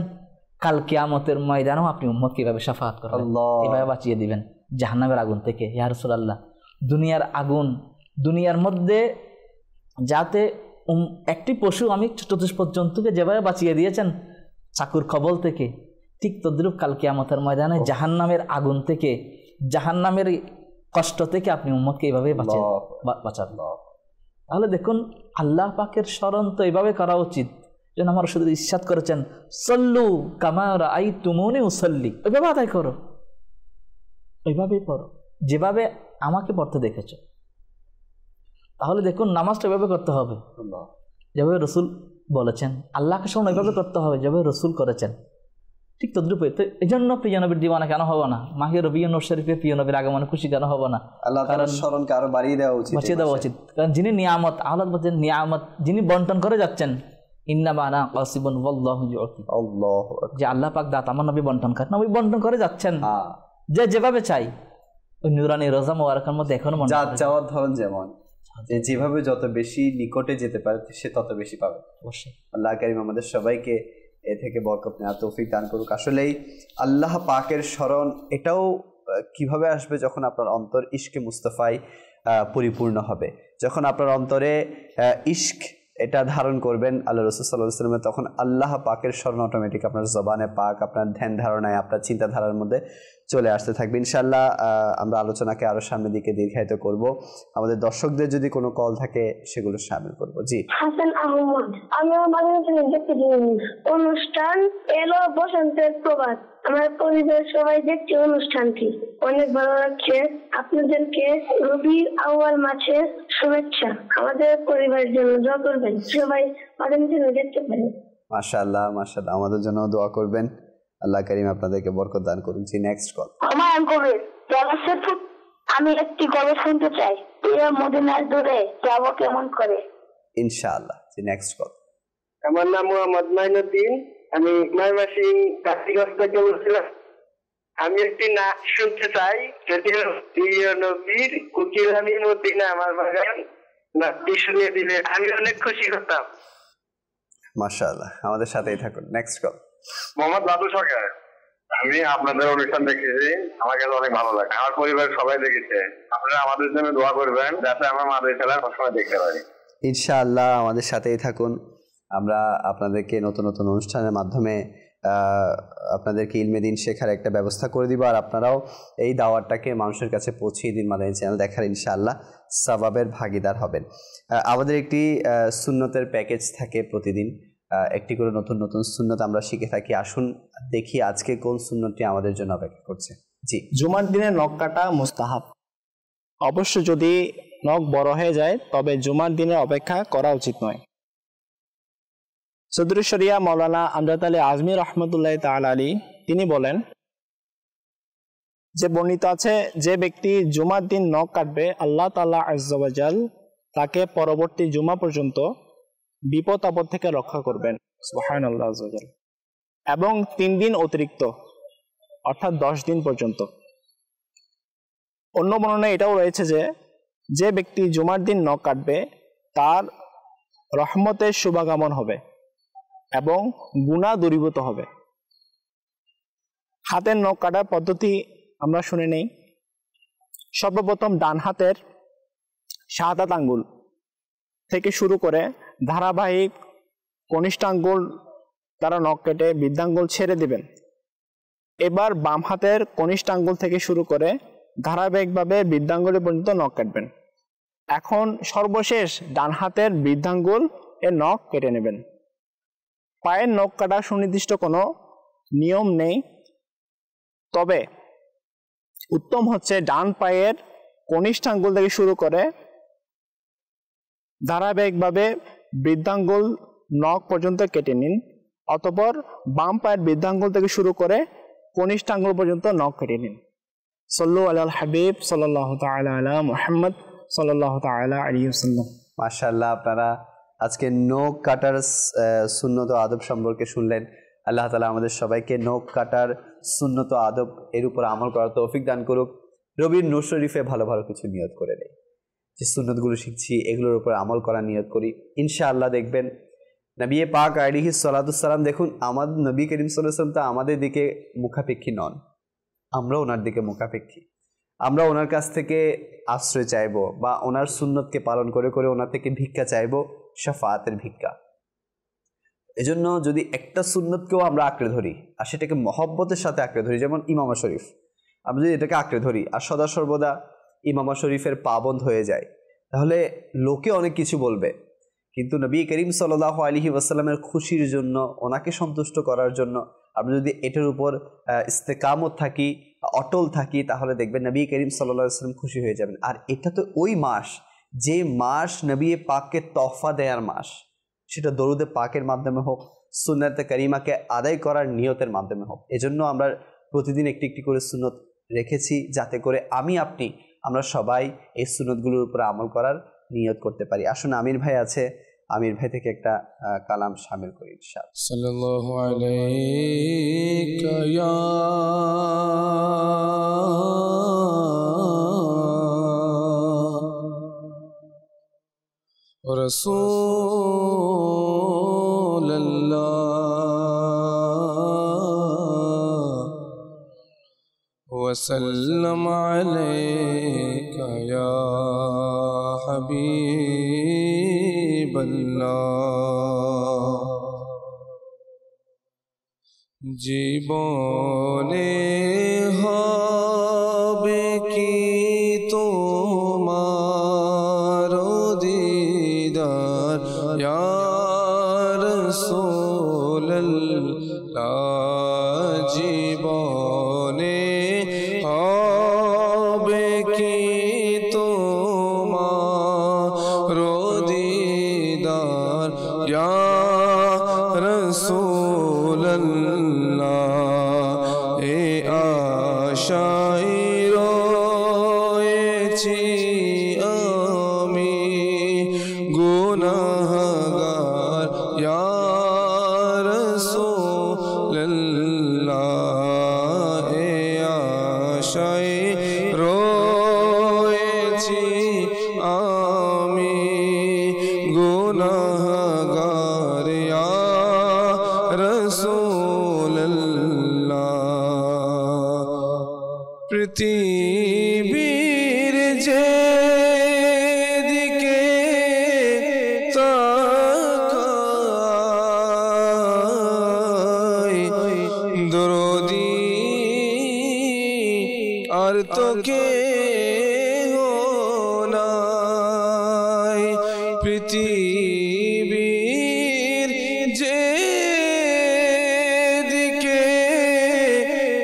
কাল কিয়ামতের ময়দানেও আপনি উম্মতকে এভাবে শাফাআত করবেন, এভাবে বাঁচিয়ে দিবেন জাহান্নামের আগুন থেকে। ইয়া রাসূলুল্লাহ দুনিয়ার আগুন, দুনিয়ার মধ্যে যাতে একটি পশু আমি চতুষ্প জন্তুকে যেভাবে বাঁচিয়ে দিয়েছেন চাকুর কবল থেকে, ঠিক তদ্রূপ কাল কিয়ামতের ময়দানে জাহান্নামের আগুন থেকে, জাহান্নামের কষ্ট থেকে আপনি উম্মতকে এইভাবে বাঁচাবেন। তাহলে দেখুন আল্লাহ পাকের স্মরণ তো এইভাবে করা উচিত। যেন আমার শুধু ইরশাদ করেছেন সল্লু কামা রাআইতুমুনি উসাল্লি, ওইভাবে আদায় করো, ওইভাবেই পড়ো যেভাবে আমাকে পড়তে দেখেছো। তাহলে দেখুন নামাজটা ওইভাবে করতে হবে যেভাবে রসুল বলেছেন, আল্লাহকে স্মরণ ওইভাবে করতে হবে যেভাবে রসুল করেছেন, ঠিক তদ্রূপে। তো এই জন্য প্রিয় নবীর দিওয়ানা কেন হবো না? মাহে রবিউল শরীফে প্রিয় নবীর আগমনে খুশি কেন হবো না? আল্লাহ তাআলার স্মরণকে আরো বাড়িয়ে দেওয়া উচিত, বাঁচিয়ে দেওয়া উচিত। কারণ যিনি নিয়ামত, আল্লাহ বলছেন নিয়ামত যিনি বন্টন করে যাচ্ছেন, ইন্নামা আনা কাসিবুন ওয়াল্লাহু ইউতি, আল্লাহু আকবার, যে আল্লাহ পাক দাতা, আমার নবী বন্টন করে, নবী বন্টন করে যাচ্ছেন যে যেভাবে চাই ওই নুরানি রোজা মোবারকের মধ্যে এখনো মনে জাত চাওয়ার ধরন যেমন, যে যেভাবে যত বেশি নিকটে যেতে পারে সে তত বেশি পাবে। অবশ্যই আল্লাহ কারীম আমাদের সবাইকে এ থেকে বরকত নেওয়ার তৌফিক দান করুক। আসলেই আল্লাহ পাকের স্মরণ এটাও কিভাবে আসবে, যখন আপনার অন্তর ইশকে মুস্তাফায় পরিপূর্ণ হবে, যখন আপনার অন্তরে ইশক এটা ধারণ করবেন আল্লাহ রাসূল সাল্লাল্লাহু আলাইহি ওয়াসাল্লাম, তখন আল্লাহ পাকের স্মরণ অটোমেটিক আপনার জবানে পাক, আপনার ধ্যান ধারণায়, আপনার চিন্তাধারার মধ্যে চলে আসতে থাকবে ইনশাআল্লাহ। আমরা আলোচনাকে আরো সামনের দিকে দীর্ঘায়িত করব। আমাদের দর্শকদের যদি কোনো কল থাকে সেগুলো শামিল করব। জি, হাসান আহমদ, আমি আমাদের দেখতে অনুষ্ঠান এলো বসন্তের প্রবাদ। আমার পরিবার সবাই দেখছে অনুষ্ঠানটি, অনেক ভালো লাগছে। আপনাদেরকে রবিউল আউয়াল মাসের শুভেচ্ছা। আমাদের পরিবারের জন্য দোয়া করবেন, সবাই আমাদের জন্য দেখতে পারেন। মাশাআল্লাহ মাশাআল্লাহ, আমাদের জন্য দোয়া করবেন, আল্লাহ কারীম আপনাদেরকে বরকত দান করুন। জি, নেক্সট কল। হুমায়ুন কবির, আমি একটি গল্প শুনতে চাই। মদিনার দূরে যাব কেমন করে? ইনশাআল্লাহ। জি, নেক্সট কল। আমার নাম মোহাম্মদ মাইনুদ্দিন, আমি ময়মনসিংহ কাশীগঞ্জ থেকে বলছিলাম। আমি একটি নাচ শুনতে চাই, সেটি প্রিয় নবীর উকিল আমি মদিনা আমার বাগান, নাচটি শুনিয়ে দিলে আমি অনেক খুশি হতাম। মাশাআল্লাহ, আমাদের সাথেই থাকুন। Next call. মোহাম্মদ দাদু সরকার, আমি আপনাদের অনুষ্ঠান দেখেছি, আমার কাছে অনেক ভালো লাগে, আমার পরিবারের সবাই দেখেছে। আপনারা আমাদের জন্য দোয়া করবেন যাতে আমরা মাদের খেলা সবসময় দেখতে পারি। ইনশাআল্লাহ, আমাদের সাথেই থাকুন। আমরা আপনাদেরকে নতুন নতুন অনুষ্ঠানের মাধ্যমে আপনাদেরকে ইলমে দ্বীন শেখার একটা ব্যবস্থা করে দিব, আর আপনারাও এই দাওয়াতটাকে মানুষের কাছে পৌঁছিয়ে দিন। মাদানী চ্যানেল দেখার ইনশাআল্লাহ সওয়াবের ভাগীদার হবেন। আমাদের একটি সুন্নতের প্যাকেজ থাকে, প্রতিদিন একটি করে নতুন নতুন সুন্নত আমরা শিখে থাকি। আসুন দেখি আজকে কোন সুন্নতটি আমাদের জন্য অপেক্ষা করছে। জি, জুমার দিনে নখ কাটা মুস্তাহাব। অবশ্য যদি নখ বড় হয়ে যায় তবে জুমার দিনে অপেক্ষা করা উচিত নয়। সদরুল শরিয়া মাওলানা আমজাদ আলী আজমি রহমতুল্লাহ তাআলা আলী তিনি বলেন যে বর্ণিত আছে, যে ব্যক্তি জুমার দিন নখ কাটবে আল্লাহ তাআলা আযজা ওয়া জাল তাকে পরবর্তী জুমা পর্যন্ত বিপদ আপদ থেকে রক্ষা করবেন। সুবহানাল্লাহ আযজা ওয়া জাল। এবং 3 দিন অতিরিক্ত, অর্থাৎ 10 দিন পর্যন্ত। অন্য বর্ণনায় এটাও রয়েছে যে যে ব্যক্তি জুমার দিন নখ কাটবে তার রহমতের শুভাগমন হবে এবং গুনাহ দূরীভূত হবে। হাতের নখ কাটার পদ্ধতি আমরা শুনে নেই। সর্বপ্রথম ডান হাতের শাহাদাত আঙ্গুল থেকে শুরু করে ধারাবাহিক কনিষ্ঠ আঙ্গুল দ্বারা নখ কেটে বৃদ্ধাঙ্গুল ছেড়ে দিবেন। এবার বাম হাতের কনিষ্ঠ আঙ্গুল থেকে শুরু করে ধারাবাহিকভাবে বৃদ্ধাঙ্গুল পর্যন্ত নখ কাটবেন। এখন সর্বশেষ ডান হাতের বৃদ্ধাঙ্গুল এর নখ কেটে নেবেন। পায়ের নখ কাটার সুনির্দিষ্ট কোনো নিয়ম নেই, তবে উত্তম হচ্ছে ডান পায়ের কনিষ্ঠ আঙ্গুল থেকে শুরু করে ধারাবাহিকভাবে বৃদ্ধাঙ্গুল নখ পর্যন্ত কেটে নিন, অতঃপর বাম পায়ের বৃদ্ধাঙ্গুল থেকে শুরু করে কনিষ্ঠ আঙ্গুল পর্যন্ত নখ কেটে নিন। সাল্লু আলাল হাবিব সাল্লাল্লাহু তাআলা আলা মুহাম্মদ সাল্লাল্লাহু তাআলা আলাইহি ওয়াসাল্লাম। মাশাআল্লাহ, আপনারা আজকে নখ কাটার সুন্নত ও আদব সম্পর্কে শুনলেন। আল্লাহ তাআলা আমাদের সবাইকে নখ কাটার সুন্নত ও আদব এর উপর আমল করার তৌফিক দান করুক। রবির নূর শরীফে ভালো ভালো কিছু নিয়ত করে নেই, যে সুন্নতগুলো শিখছি এগুলোর উপর আমল করার নিয়ত করি। ইনশাআল্লাহ দেখবেন নবী পাক আলাইহিস সালাতু সালাম, দেখুন আমাদের নবী করিম সাল্লাল্লাহু আলাইহি ওয়াসাল্লাম তো আমাদের দিকে মুখাপেক্ষী নন, আমরা ওনার দিকে মুখাপেক্ষী। আমরা ওনার কাছ থেকে আশ্রয় চাইবো বা ওনার সুন্নতকে পালন করে করে ওনার থেকে ভিক্ষা চাইবো, শাফাআতের ভিক্ষা। এজন্য যদি একটা সুন্নতকেও আমরা আঁকড়ে ধরি আর সেটাকে মহব্বতের সাথে আঁকড়ে ধরি, যেমন ইমামা শরীফ, আমরা যদি এটাকে আঁকড়ে ধরি আর সদা সর্বদা ইমামা শরীফের পাবন্দ হয়ে যায়, তাহলে লোকে অনেক কিছু বলবে, কিন্তু নবী করিম সাল্লাল্লাহু আলাইহি ওয়াসাল্লামের খুশির জন্য, ওনাকে সন্তুষ্ট করার জন্য আমরা যদি এটার উপর ইস্তেকামত থাকি, অটল থাকি, তাহলে দেখবেন নবী করিম সাল্লাল্লাহু আলাইহি ওয়াসাল্লাম খুশি হয়ে যাবেন। আর এটা তো ওই মাস যে মাস নবী পাককে তোহফা দেয়ার মাস, সেটা দরুদে পাকের মাধ্যমে হোক, সুন্নাতে কারিমাকে আদায় করার নিয়তের মাধ্যমে হোক। এজন্য আমরা প্রতিদিন একটি একটি করে সুন্নত রেখেছি, যাতে করে আপনি আমরা সবাই এই সুন্নতগুলোর উপরে আমল করার নিয়ত করতে পারি। আসুন, আমির ভাই আছে, আমির ভাই থেকে একটা কালাম শামিল করি ইনশাআল্লাহ। সাল্লাল্লাহু আলাইকা ইয়া রাসূলুল্লাহ ওয়া সাল্লাম আলাইকা ইয়া হাবিবাল্লাহ। জীবনে হবে কি তোমার দিদার ইয়া রাসূলুল্লাহ। জীবনে হবে কি তোমার দিদার ইয়া রাসূলুল্লাহ। এ আশায় রয়েছি আমি গুনাহগার ইয়া রাসূলুল্লাহ। এ আশায় রয়েছি আমি গুনাহগার ইয়া রাসূলুল্লাহ। পৃথিবীর যে দিকে তাকাই দরদি আর তো কেহ নাই। পৃথিবীর যে দিকে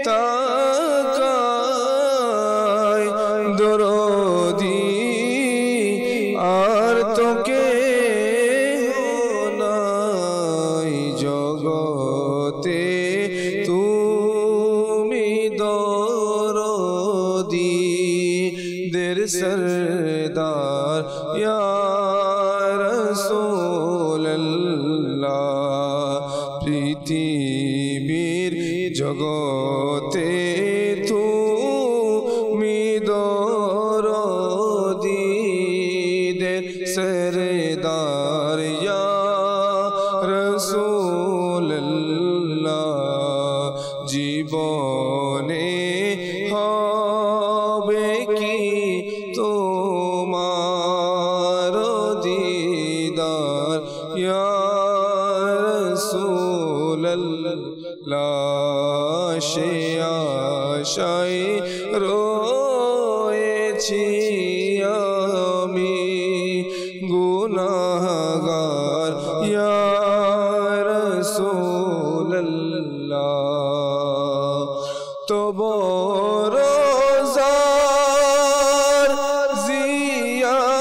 তাকাই দরদি আর তো কেহ নাই। জগতে তুমি দরদি দের সরদার ইয়া রাসূলুল্লাহ। পৃথিবীর জগতে তুমি দরদি দের সরদার ইয়া রাসূলুল্লাহ। জীবনে হবে কি তোমার দিদার ইয়া রাসূলুল্লাহ। সে আশায় রয়েছি আমি গুনাহগার ইয়া রাসূলুল্লাহ। তবু রোজার জিয়ারতে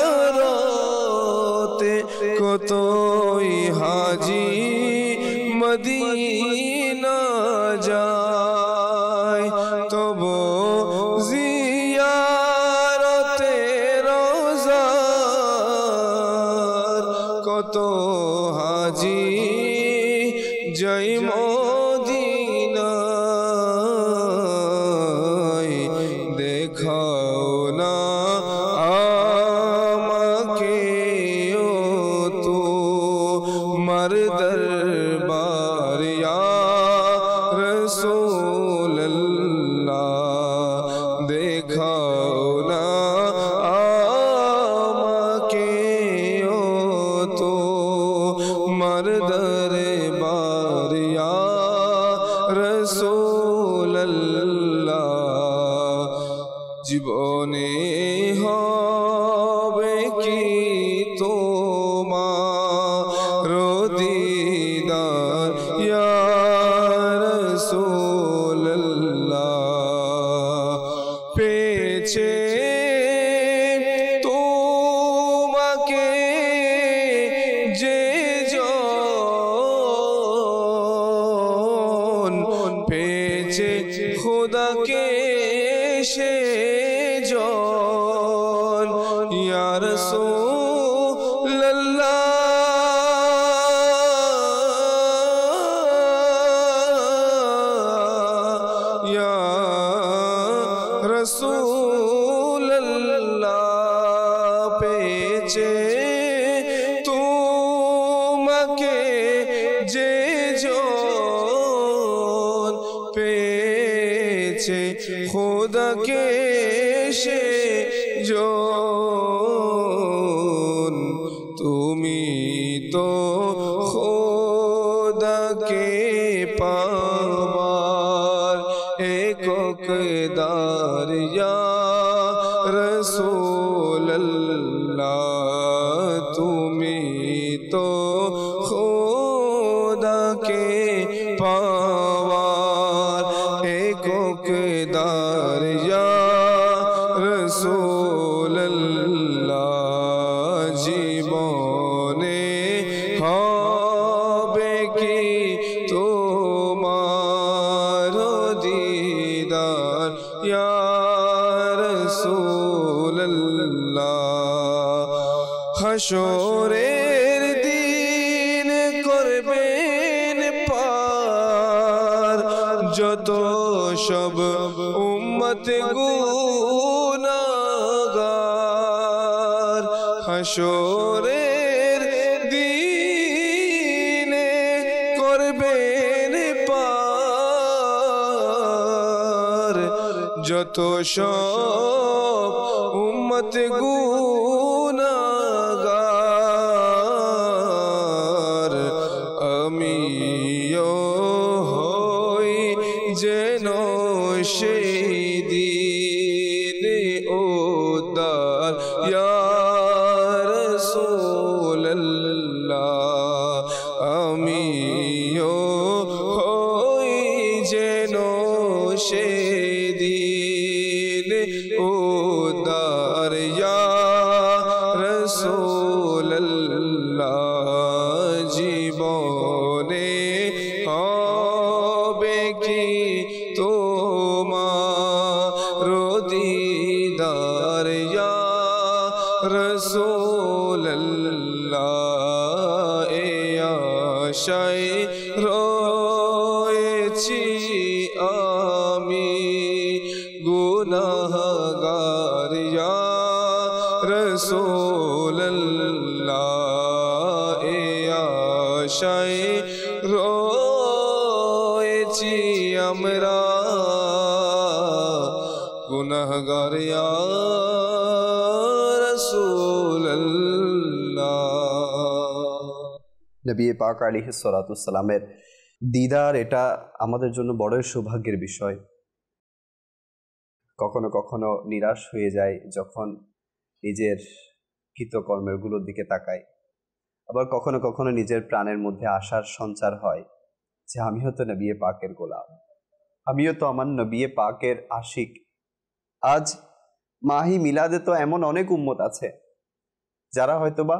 কতই হাজি মদিনা যায়। তবু জিয়ারতে রোজার কত হাজি জয় মদিনায়। দেখাও না আমাকে ও তো মার দরবার ইয়া রাসূলুল্লাহ। দেখাও না আমাকে ও তো মার দরবার ইয়া রাসূলুল্লাহ। জীবনে হবে কি তোমার দিদার ইয়া রাসূলুল্লাহ। পেছে তোমাকে যে জন পেছে খোদাকে সে জন ইয়া রাসূলুল্লাহ। खुदा के जोन तुमी तो खुदा के पावार एकदार या रसूल अल्लाह तुमी तो खुदा के पावार एकदार या रसूल अल्लाह जीवने হবে কি তোমার দিদার ইয়া রাসূলুল্লাহ হাশরের দিন করবেন পার যত সব উম্মত গুনাহগার হাশরের দিনে করবেন পার যত সব উম্মত গুনাহগার আমিও হই যেন সেই দিনে উদ্ধার ইয়া রাসূলুল্লাহ আমিও হই যেন সেই দিনে উদ্ধার ইয়া রাসূলুল্লাহ জীবনে হবে কি তোমার দিদার ইয়া রাসূলুল্লাহ এ আশায় রয়েছি আমি গুনাহগার ইয়া রাসূলুল্লাহ এ আশায় রয়েছি আমরা গুনাহগার ইয়া রাসূলুল্লাহ নবী পাক আলাইহিস সালাতুস সালামের দিদার এটা আমাদের জন্য বড়ই সৌভাগ্যের বিষয়। কখনো কখনো নিরাশ হয়ে যায় যখন নিজের কৃতকর্মের গুলোর দিকে তাকাই, আবার কখনো কখনো নিজের প্রাণের মধ্যে আশার সঞ্চার হয় যে আমিও তো নবী পাকের গোলাম, আমিও তো আমার নবী পাকের আশিক। আজ মাহি মিলাদে তো এমন অনেক উম্মত আছে যারা হয়তোবা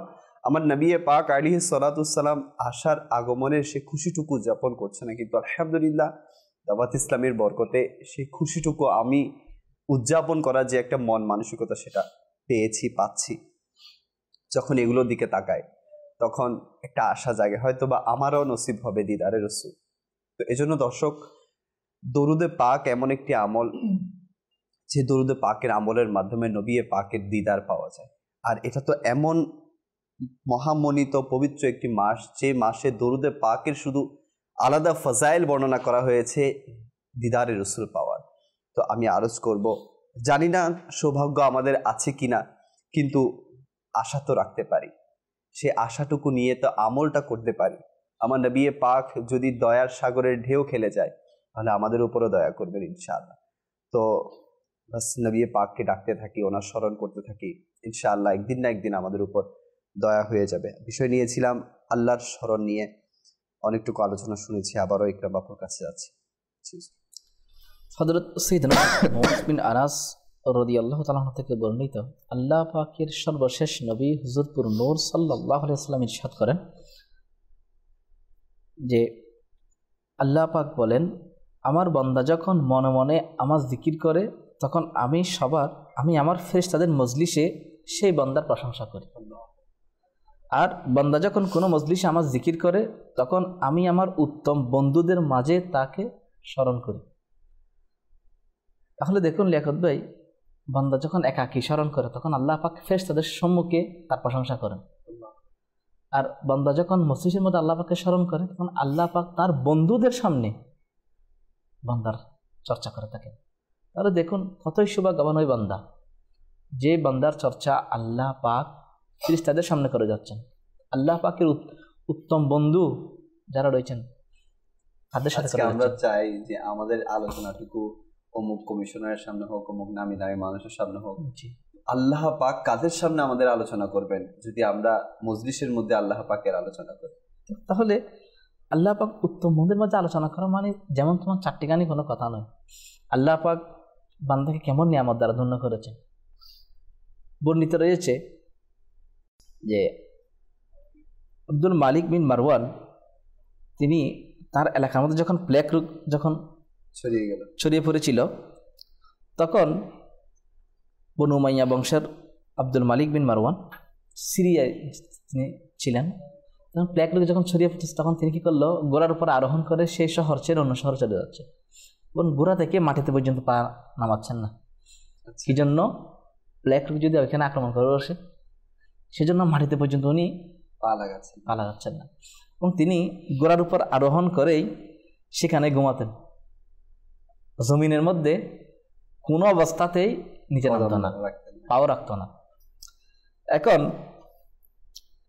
আমার নবী পাক আলাইহিস সালাতুস সালাম আশার আগমনের সে খুশিটুকু উদযাপন করছে না, কিন্তু আলহামদুলিল্লাহ দাওয়াত ইসলামের বরকতে সেই খুশিটুকু আমি উদযাপন করার যে একটা মন মানসিকতা সেটা পাচ্ছি। যখন এগুলোর দিকে তাকাই তখন একটা আশা জাগে হয়তোবা আমারও নসিব হবে দিদারে রাসূল। তো এজন্য দর্শক, দরুদে পাক এমন একটি আমল যে দরুদে পাকের আমলের মাধ্যমে নবী পাকের দিদার পাওয়া যায়। আর এটা তো এমন মহামনিত পবিত্র একটি মাস যে মাসে দরুদে পাকের শুধু আলাদা ফজাইল বর্ণনা করা হয়েছে দিদারে রাসূল পাওয়ার। তো আমি আরজ করব, জানি না সৌভাগ্য আমাদের আছে কিনা, কিন্তু আশা তো রাখতে পারি, সে আশাটুকু নিয়ে তো আমলটা করতে পারি। আমার নবী পাক যদি দয়ার সাগরের ঢেউ খেলে যায় তাহলে আমাদের উপরও দয়া করবেন ইনশাআল্লাহ। তো বাস নবী পাককে ডাকতে থাকি, ওনার স্মরণ করতে থাকি, ইনশাআল্লাহ একদিন না একদিন আমাদের উপর দয়া হয়ে যাবে। বিষয় নিয়েছিলাম আল্লাহর স্মরণ নিয়ে, অনেকটুকু আলোচনা শুনেছি, আবারও ইকরাম বাপুর কাছে যাচ্ছি। হযরত সাইয়েদনা মুআয বিন আনাস রাদিয়াল্লাহু তাআলা থেকে বর্ণিত, আল্লাহ পাকের সর্বশেষ নবী হুজুরপুর নূর সাল্লাল্লাহু আলাইহি ওয়াসাল্লাম ইরশাদ করেন যে আল্লাহ পাক বলেন, আমার বান্দা যখন মনে মনে আমার জিকির করে তখন আমি আমার ফেরেশতাদের মজলিসে সেই বান্দার প্রশংসা করি। আর বান্দা যখন কোনো মজলিসে আমার জিকির করে তখন আমি আমার উত্তম বন্ধুদের মাঝে তাকে স্মরণ করি। তাহলে দেখুন লিয়াকত ভাই, বান্দা যখন একাকী স্মরণ করে তখন আল্লাহ পাক ফেরেশতাদের সম্মুখে তার প্রশংসা করেন। আর বান্দা যখন মজলিসের মধ্যে আল্লাহ পাককে স্মরণ করে তখন আল্লাহ পাক তার বন্ধুদের সামনে বান্দার চর্চা করে থাকেন। তাহলে দেখুন কতই সৌভাগ্যবান ওই বান্দা, যে বান্দার চর্চা আল্লাহ পাক ফেরেশতাদের সামনে করে যাচ্ছেন। আল্লাহ পাকের উত্তম বন্ধু যারা রয়েছেন তাদের সাথে আমরা চাই যে আমাদের আলোচনাটুকু অমুক কমিশনারের সামনে হোক, অমুক নামি দামি মানুষের সামনে হোক, আল্লাহ পাক কাদের সামনে আমাদের আলোচনা করবেন যদি আমরা মজলিসের মধ্যে আল্লাহ পাকের আলোচনা করি। তাহলে আল্লাহ পাক উত্তম বন্ধুদের মধ্যে আলোচনা করা মানে যেমন তোমার চারটিখানি কোনো কথা নয়। আল্লাহ পাক বান্দাকে কেমন নিয়ামত দ্বারা ধন্য করেছে। বর্ণিত রয়েছে যে আব্দুল মালিক বিন মারওয়ান তিনি তার এলাকার মধ্যে যখন প্লেগ রোগ যখন ছড়িয়ে পড়েছিল, তখন বনু উমাইয়া বংশের আব্দুল মালিক বিন মারওয়ান সিরিয়ায় তিনি ছিলেন। তখন প্লেগ রোগ যখন ছড়িয়ে পড়েছে তখন তিনি কী করলো, ঘোড়ার উপর আরোহণ করে সেই শহর ছেড়ে অন্য শহরে চলে যাচ্ছে এবং ঘোড়া থেকে মাটিতে পর্যন্ত পা নামাচ্ছেন না। কি জন্য? প্লেগ রোগ যদি ওইখানে আক্রমণ করে বসে, সেজন্য মাটিতে পর্যন্ত উনি পা লাগাচ্ছেন না এবং তিনি ঘোড়ার উপর আরোহণ করেই সেখানে ঘুমাতেন। জমিনের মধ্যে কোনো অবস্থাতেই নিচে নামতো না, পাও রাখতো না। এখন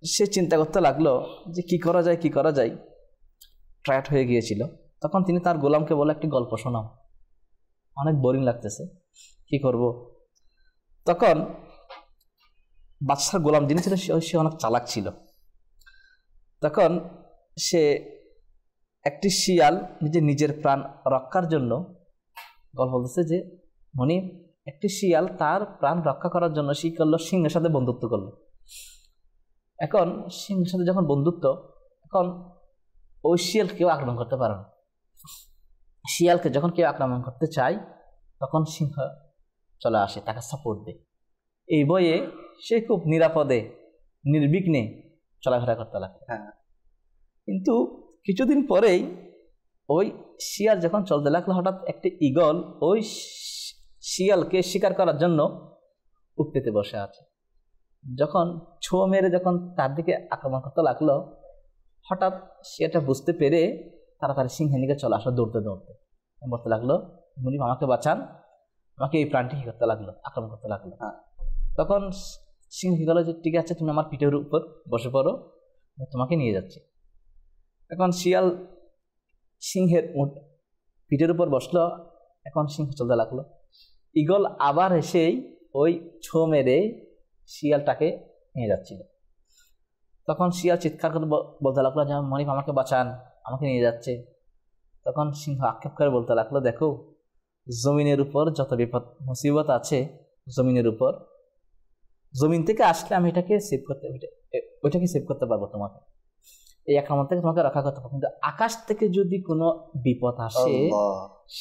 সে চিন্তা করতে লাগলো যে কি করা যায়, ট্রায়ার্ড হয়ে গিয়েছিল। তখন তিনি তার গোলামকে বলে একটি গল্প শোনাও, অনেক বোরিং লাগতেছে, কি করব। তখন বাদশার গোলাম যিনি ছিল সে অনেক চালাক ছিল। তখন সে একটি শিয়াল নিজের প্রাণ রক্ষার জন্য গল্প বলতেছে যে একটি শিয়াল তার প্রাণ রক্ষা করার জন্য সে করলো, সিংহের সাথে বন্ধুত্ব করলো। এখন সিংহের সাথে যখন বন্ধুত্ব, এখন ওই শিয়াল কেউ আক্রমণ করতে পারে না। শিয়ালকে যখন কেউ আক্রমণ করতে চায় তখন সিংহ চলে আসে, তাকে সাপোর্ট দেয়। এই বয়ে সে খুব নিরাপদে নির্বিঘ্নে চলাফেরা করতে লাগে। কিন্তু কিছুদিন পরেই ওই শিয়াল যখন চলতে লাগলো, হঠাৎ একটি ঈগল ওই শিয়ালকে শিকার করার জন্য উপড়েতে বসে আছে। যখন ছো মেরে যখন তার দিকে আক্রমণ করতে লাগলো, হঠাৎ সেটা বুঝতে পেরে তাড়াতাড়ি সিংহের দিকে চলে আসলো দৌড়তে বলতে লাগলো, মুনিম আমাকে বাঁচান, আমাকে এই প্রাণটি কি করতে লাগলো, আক্রমণ করতে লাগলো। তখন সিংহ কি বললো যে ঠিক আছে, তুমি আমার পিঠের উপর বসে পড়ো, তোমাকে নিয়ে যাচ্ছি। এখন শিয়াল সিংহের পিঠের উপর বসলো, এখন সিংহ চলতে লাগলো। ঈগল আবার এসেই ওই ছো মেরে শিয়ালটাকে নিয়ে যাচ্ছিল। তখন শিয়াল চিৎকার করে বলতে লাগলো যে মনিফ আমাকে বাঁচান, আমাকে নিয়ে যাচ্ছে। তখন সিংহ আক্ষেপ করে বলতে লাগলো, দেখো জমিনের উপর যত বিপদ মুসিবত আছে, জমিনের উপর জমিন থেকে আসলে আমি ওইটাকে সেভ করতে পারবো, তোমাকে এই আক্রমণ থেকে তোমাকে রক্ষা করতে পারবো। কিন্তু আকাশ থেকে যদি কোনো বিপদ আসে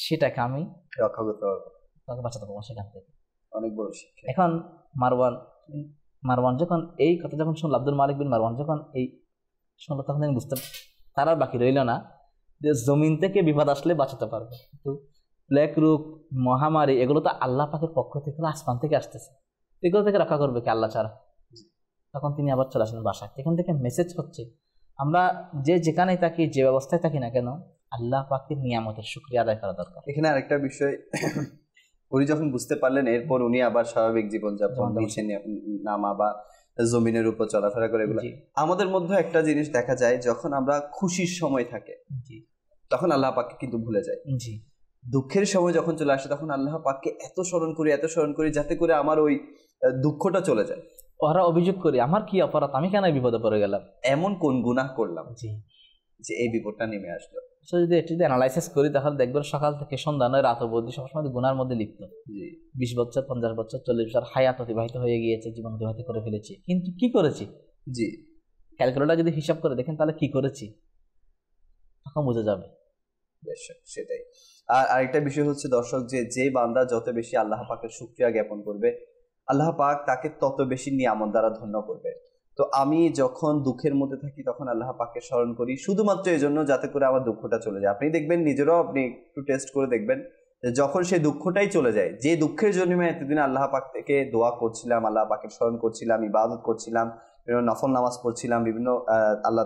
সেটাকে আমি রক্ষা করতে পারবো, তোমাকে বাঁচাতে পারবো সেখান থেকে। অনেক বড় শিক্ষা। এখন মারওয়ান যখন এই কথা যখন শুনল, আব্দুল মালিক বিন মারওয়ান যখন এই শুনলো, তখন আমি বুঝতে তার আর বাকি রইল না যে জমিন থেকে বিপদ আসলে বাঁচাতে পারবে। কিন্তু প্লেগ রোগ, মহামারী এগুলো তো আল্লাহ পাকের পক্ষ থেকে, আসমান থেকে আসতেছে, এগুলো থেকে রক্ষা করবে কি আল্লাহ ছাড়া। তখন তিনি আবার চলে আসেন বাসায়। এখান থেকে মেসেজ হচ্ছে, আমরা যেখানেই থাকি, যে ব্যবস্থায় থাকি না কেন, আল্লাহ পাকের নিয়ামতের শুকরিয়া আদায় করা দরকার। এখানে আরেকটা বিষয়, উনি যখন বুঝতে পারলেন, এরপর উনি আবার স্বাভাবিক জীবনযাপন, নিচে নামা বা জমিনের উপর চলাফেরা করে, এগুলো আমাদের মধ্যে একটা জিনিস দেখা যায়, যখন আমরা খুশির সময় থাকে তখন আল্লাহ পাককে কিন্তু ভুলে যাই। দুঃখের সময় যখন চলে আসে তখন আল্লাহ পাককে এত স্মরণ করি যাতে করে আমার ওই দুঃখটা চলে যায়। ওরা অভিযোগ করি, আমার কি অপরাধ, আমি কেন বিপদে পড়ে গেলাম, এমন কোন গুনাহ করলাম যে এই বিপদটা নেমে আসলো। যদি অ্যানালাইসিস করি তাহলে দেখবেন সকাল থেকে সন্ধ্যা নয় রাত অবধি সবসময় গুনার মধ্যে লিপ্ত। 20 বছর, 50 বছর, 40 বছর হায়াত অতিবাহিত হয়ে গিয়েছে, জীবন অতিবাহিত করে ফেলেছি, কিন্তু কি করেছি? ক্যালকুলেটর যদি হিসাব করে দেখেন তাহলে কি করেছি তখন বোঝা যাবে। সেটাই। আর আরেকটা বিষয় হচ্ছে দর্শক, যে বান্দা যত বেশি আল্লাহ পাকের শুকরিয়া জ্ঞাপন করবে, আল্লাহ পাক তাকে তত বেশি নিয়ামত দ্বারা ধন্য করবে। তো আমি যখন দুঃখের মধ্যে থাকি তখন আল্লাহ পাককে স্মরণ করি শুধুমাত্র এই জন্য যাতে করে আমার দুঃখটা চলে যায়। আপনি দেখবেন, নিজেরও আপনি একটু টেস্ট করে দেখবেন, যখন সেই দুঃখটাই চলে যায়, যে দুঃখের জন্য আমি এতদিন আল্লাহ পাক থেকে দোয়া করছিলাম, আল্লাহ পাকের স্মরণ করছিলাম, ইবাদত করছিলাম, বিভিন্ন নফল নামাজ পড়ছিলাম, বিভিন্ন আল্লাহ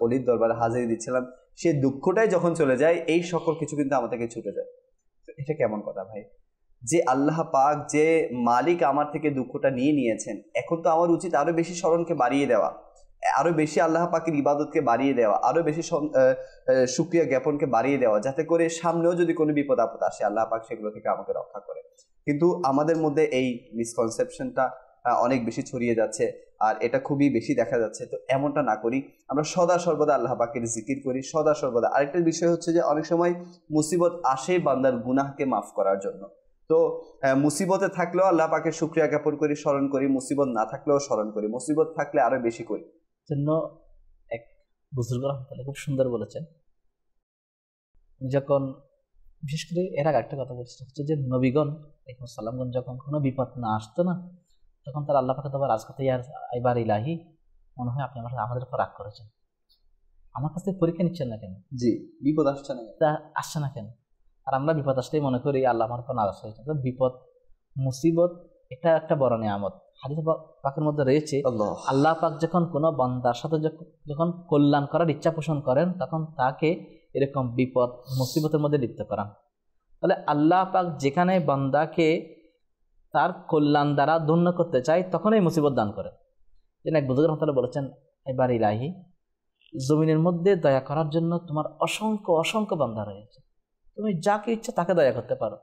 ওলির দরবারে হাজিরি দিচ্ছিলাম, সেই দুঃখটাই যখন চলে যায়, এই সকল কিছু কিন্তু আমার থেকে ছুটে যায়। এটা কেমন কথা ভাই? যে আল্লাহ পাক, যে মালিক আমার থেকে দুঃখটা নিয়ে নিয়েছেন, এখন তো আমার উচিত আরো বেশি স্মরণকে বাড়িয়ে দেওয়া, আরো বেশি আল্লাহ পাকের ইবাদতকে বাড়িয়ে দেওয়া, আরো বেশি শুকরিয়া জ্ঞাপনকে বাড়িয়ে দেওয়া, যাতে করে সামনেও যদি কোনো বিপদ আপদ আসে আল্লাহ পাক সেগুলো থেকে আমাকে রক্ষা করে। কিন্তু আমাদের মধ্যে এই মিসকনসেপশনটা অনেক বেশি ছড়িয়ে যাচ্ছে, আর এটা খুবই বেশি দেখা যাচ্ছে। তো এমনটা না করি, আমরা সদা সর্বদা আল্লাহ পাকের জিকির করি, সদা সর্বদা। আরেকটা বিষয় হচ্ছে যে অনেক সময় মুসিবত আসে বান্দার গুনাহকে মাফ করার জন্য। তো মুসিবতে থাকলেও আল্লাহ পাকের শুকরিয়া জ্ঞাপন করি, স্মরণ করি, মুসিবত না থাকলেও স্মরণ করি, মুসিবত থাকলে আরো বেশি করি। জন্য এক বুজুর্গ রহমতুল্লাহ খুব সুন্দর বলেছেন, যখন বিশেষ করে এর আগে একটা কথা বলছে হচ্ছে যে নবীগণ সালামগণ যখন কোনো বিপদ না আসতো না, তখন তারা আল্লাহ পাকে তখন রাজ করতে এবার ইলাহি, মনে হয় আপনি আমাদের উপর রাগ করেছেন, আমার কাছ থেকে পরীক্ষা নিচ্ছেন না কেন, জি বিপদ আসছে না, তা আসছে না কেন। আর আমরা বিপদ আসলেই মনে করি আল্লাহ আমার উপর নারাজ হয়েছে। তো বিপদ মুসিবত এটা একটা বড় নিয়ামত। হাদিস পাকের মধ্যে রয়েছে আল্লাহ পাক যখন কোনো বান্দার সাথে যখন কল্যাণ করার ইচ্ছা পোষণ করেন, তখন তাকে এরকম বিপদ মুসিবতের মধ্যে লিপ্ত করান। তাহলে আল্লাহ পাক যেখানে বান্দাকে তার কল্যাণ দ্বারা ধন্য করতে চায়, তখন এই মুসিবত দান করেন। যেন এক বুজুর্গ রহমতুল্লাহ বলেছেন, এবার ইলাহি, জমিনের মধ্যে দয়া করার জন্য তোমার অসংখ্য অসংখ্য বান্দা রয়েছে, তুমি যাকে ইচ্ছা তাকে দয়া করতে পারো।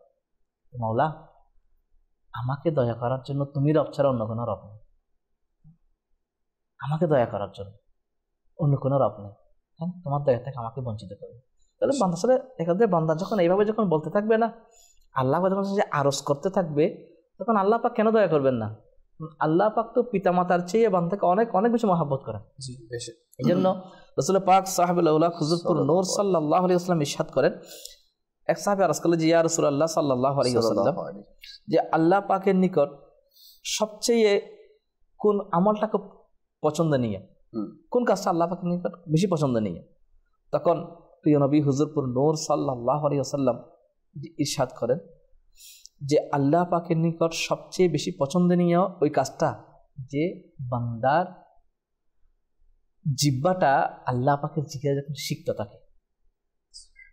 মাওলা, আমাকে দয়া করার জন্য তুমি রব ছাড়া অন্য কোনো রব নেই, আমাকে দয়া করার জন্য অন্য কোনো রব নেই, হ্যাঁ তোমার দয়া থেকে আমাকে বঞ্চিত করবে। তাহলে বান্দার সাথে এখানে বান্দা যখন এইভাবে যখন বলতে থাকবে না, আল্লাহ পাক যখন আরজ করতে থাকবে, তখন আল্লাহ পাক কেন দয়া করবেন না? আল্লাহ পাক তো পিতামাতার চেয়ে বান্দাকে অনেক অনেক বেশি মহব্বত করেন। এই জন্য রাসূল পাক সাহাবুল আউলা হুজুরপুর নূর সাল্লাল্লাহু আলাইহি ওয়াসাল্লাম ইরশাদ করেন, এক সাহাবী আরজ করলেন যে ইয়া রাসূলুল্লাহ সাল্লাল্লাহু আলাইহি ওয়াসাল্লাম, যে আল্লাহ পাকের নিকট সবচেয়ে কোন আমলটাকে পছন্দনীয়, কোন কাজটা আল্লাহ পাকের নিকট বেশি পছন্দনীয়? তখন প্রিয় নবী হুজুরপুর নূর সাল্লাল্লাহু আলাইহি ওয়াসাল্লাম ইরশাদ করেন যে আল্লাহ পাকের নিকট সবচেয়ে বেশি পছন্দনীয় ওই কাজটা যে বান্দার জিহ্বাটা আল্লাহ পাকের জিকিরে যখন সিক্ত থাকে।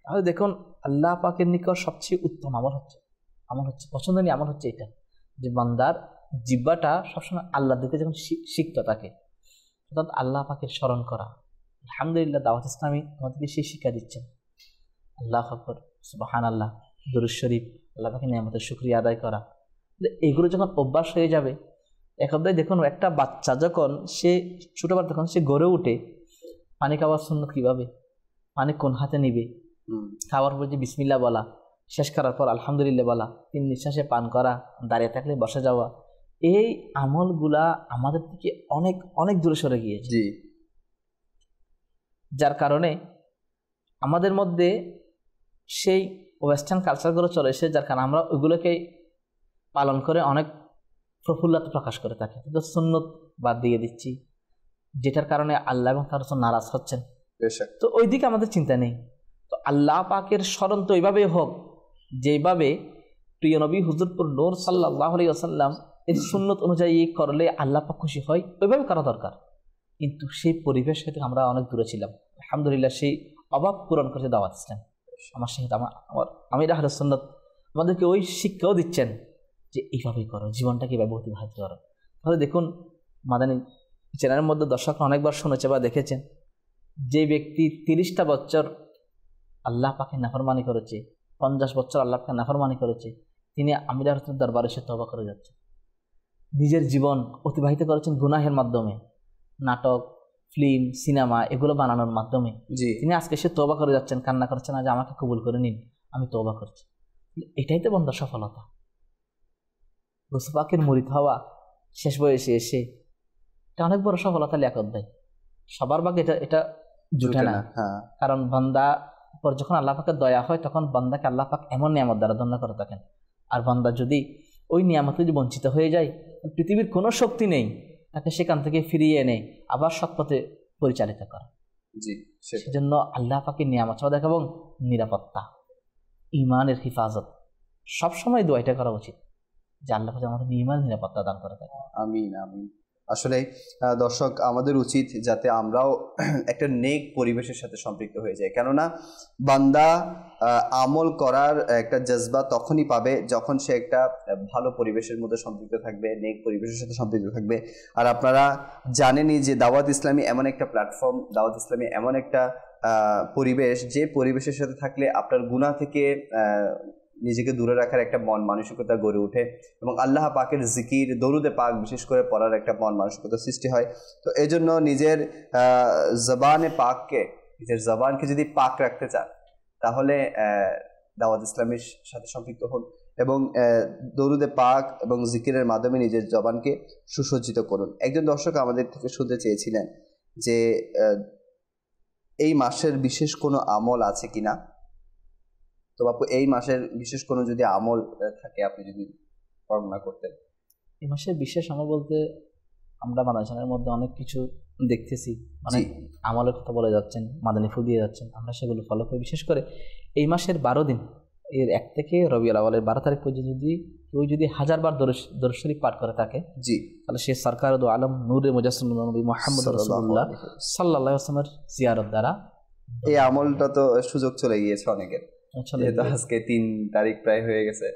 তাহলে দেখুন, আল্লাহ পাকের নিকট সবচেয়ে উত্তম আমল হচ্ছে পছন্দনীয় আমল হচ্ছে এটা, যে বান্দার জিহ্বাটা সবসময় আল্লাহর দিকে যখন সিক্ত থাকে, অর্থাৎ আল্লাহ পাকের স্মরণ করা। আলহামদুলিল্লাহ, দাওয়াত ইসলামী আমাদেরকে সেই শিক্ষা দিচ্ছেন। আল্লাহু আকবার, সুবহানাল্লাহ, দুরূদ শরীফ, আল্লাহ পাকের নিয়ামতের শুকরিয়া আদায় করা, এগুলো যখন অভ্যাস হয়ে যাবে, একদাই দেখুন একটা বাচ্চা যখন সে ছোটবার তখন সে গড়ে উঠে, পানি খাওয়ার সুন্নত কিভাবে, পানি কোন হাতে নিবে, খাওয়ার পর যে বিসমিল্লাহ বলা, শেষ করার পর আলহামদুলিল্লাহ বলা, 3 নিঃশ্বাসে পান করা, দাঁড়িয়ে থাকলে বসে যাওয়া, এই আমলগুলা আমাদের থেকে অনেক অনেক দূরে সরে গিয়েছে। যার কারণে আমাদের মধ্যে সেই ওয়েস্টার্ন কালচারগুলো চলে এসে, যার কারণে আমরা ওইগুলোকে পালন করে অনেক প্রফুল্লতা প্রকাশ করে থাকি, কিন্তু সুন্নত বাদ দিয়ে দিচ্ছি, যেটার কারণে আল্লাহ এবং তার রাসূল নারাজ হচ্ছেন। তো ওই দিকে আমাদের চিন্তা নেই। তো আল্লাহ পাকের স্মরণ তো ওইভাবেই হোক যেভাবে প্রিয় নবী হুজুরপুর নূর সাল্লাল্লাহু আলাইহি ওয়াসাল্লাম এর সুন্নত অনুযায়ী করলে আল্লাহ পাক খুশি হয়, ওইভাবে করা দরকার। কিন্তু সেই পরিবেশ থেকে আমরা অনেক দূরে ছিলাম। আলহামদুলিল্লাহ, সেই অভাব পূরণ করতে দাওয়াত ইসলাম আমার সাথে আমির আহলে সুন্নাত আমাদেরকে ওই শিক্ষাও দিচ্ছেন যে এইভাবেই করো, জীবনটাকে এইভাবে অতিবাহিত করো। তাহলে দেখুন, মাদানী চ্যানেলের মধ্যে দর্শকরা অনেকবার শুনেছে বা দেখেছেন, যে ব্যক্তি 30টা বছর আল্লাহ পাকে নাফরমানি করেছে, 50 বছর আল্লাহ পাকে নাফরমানি করেছে, তিনি আমির আহলে সুন্নাত দরবারে এসে তওবা করে যাচ্ছে। নিজের জীবন অতিবাহিত করেছেন গুনাহের মাধ্যমে, নাটক, ফিল্ম, সিনেমা এগুলো বানানোর মাধ্যমে। তিনি আজকে সে তওবা করে যাচ্ছেন, কান্না করছেন, আজ আমাকে কবুল করে নিন, আমি তওবা করছি। এটাই তো বন্দার সফলতা। রাসূল পাকের মুরিদ হওয়া শেষ বয়সে এসে, এটা অনেক বড় সফলতা। লিয়াকত ভাই, সবার ভাগে এটা জুটে না। কারণ বান্দা পর যখন আল্লাহ পাকের দয়া হয়, তখন বান্দাকে আল্লাহ পাক এমন নিয়ামত দ্বারা ধন্য করে থাকেন। আর বান্দা যদি ওই নিয়ামত যদি বঞ্চিত হয়ে যায়, পৃথিবীর কোনো শক্তি নেই তাকে সেখান থেকে ফিরিয়ে এনে আবার সৎপথে পরিচালিত করা। সেজন্য আল্লাহ পাকের নিয়ামত দেখা এবং নিরাপত্তা, ইমানের হিফাজত সবসময় দোয়াইটা করা উচিত যে আল্লাহ পাক আমাদের ইমান নিরাপত্তা দান করে থাকে। আমিন আমিন। আসলে দর্শক, আমাদের উচিত যাতে আমরাও একটা নেক পরিবেশের সাথে সম্পৃক্ত হয়ে যাই, কেননা বান্দা আমল করার একটা জজবা তখনই পাবে যখন সে একটা ভালো পরিবেশের মধ্যে সম্পৃক্ত থাকবে, নেক পরিবেশের সাথে সম্পৃক্ত থাকবে। আর আপনারা জানেনই যে দাওয়াত ইসলামী এমন একটা প্ল্যাটফর্ম, দাওয়াত ইসলামী এমন একটা পরিবেশ, যে পরিবেশের সাথে থাকলে আপনার গুনাহ থেকে নিজেকে দূরে রাখার একটা মন মানসিকতা গড়ে ওঠে এবং আল্লাহ পাকের জিকির, দরুদে পাক বিশেষ করে পড়ার একটা মন মানসিকতা সৃষ্টি হয়। তো এই জন্য নিজের জবানকে যদি পাক রাখতে চান তাহলে দাওয়াত ইসলামের সাথে সম্পৃক্ত হন এবং দরুদে পাক এবং জিকিরের মাধ্যমে নিজের জবানকে সুসজ্জিত করুন। একজন দর্শক আমাদের থেকে শুনতে চেয়েছিলেন যে এই মাসের বিশেষ কোনো আমল আছে কিনা। তো বাপু, এই মাসের বিশেষ কোনো যদি আমল থাকে আপনি যদি বর্ণনা করতেন। এই মাসের বিশেষ আমল বলতে আমরা মাদানী মধ্যে অনেক কিছু দেখতেছি, অনেক আমলের কথা বলে যাচ্ছেন, মাদানী ফু দিয়ে যাচ্ছেন, আমরা সেগুলো ফলো করি। বিশেষ করে এই মাসের 12 দিন, এর 1 থেকে রবিউল আউয়ালের 12 তারিখ পর্যন্ত যদি 1000 বার দরুদ শরীফ পাঠ করে থাকে, তাহলে সে সরকার দু আলম নূরে মুজাসসিম নবী মুহাম্মদ রাসূলুল্লাহ সাল্লাল্লাহু আলাইহি ওয়াসাল্লামের জিয়ারত দ্বারা এই আমলটা তো সুযোগ চলে গিয়েছে অনেকের, যেহেতু আজকে 3 তারিখ প্রায় হয়ে গেছে।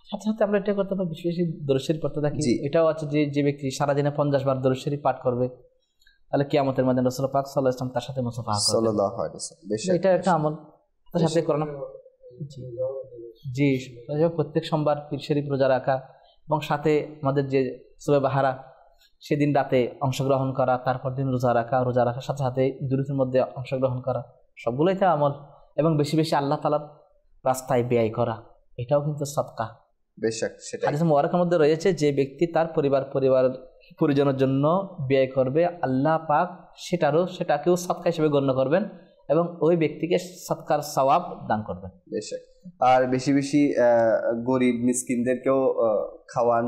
সাথে সাথে আমরা এটা করতে পারি, বেশি বেশি দরুদ শরীফ পড়তে থাকি। এটাও আছে যে ব্যক্তি সারাদিনে 50 বার দরুদ শরীফ পাঠ করবে, তাহলে কিয়ামতের মধ্যে রাসূল পাক সাল্লাল্লাহু আলাইহি ওয়াসাল্লাম তার সাথে মুসাফাহা করবেন সাল্লাল্লাহু আলাইহি ওয়াসাল্লাম। এটা একটা আমল। তার সাথে কোরআন প্রত্যেক সোমবার পীর শরীফ রোজা রাখা এবং সাথে আমাদের যে সুবে বাহারা সেদিন রাতে অংশগ্রহণ করা, তারপর দিন রোজা রাখার সাথে সাথে দুরুদের মধ্যে অংশগ্রহণ করা, সবগুলোই তো আমল। এবং বেশি বেশি আল্লাহ তাআলার রাস্তায় ব্যয় করা, এটাও কিন্তু সাদকা। বেশক সেটা হাদিসে মুবারকের মধ্যে রয়েছে যে ব্যক্তি তার পরিজনের জন্য ব্যয় করবে, আল্লাহ পাক সেটাকেও সাদকা হিসেবে গণ্য করবেন এবং ওই ব্যক্তিকে সাদকার সওয়াব দান করবেন। বেশক। আর বেশি বেশি গরিব মিসকিনদেরকেও খাওয়ান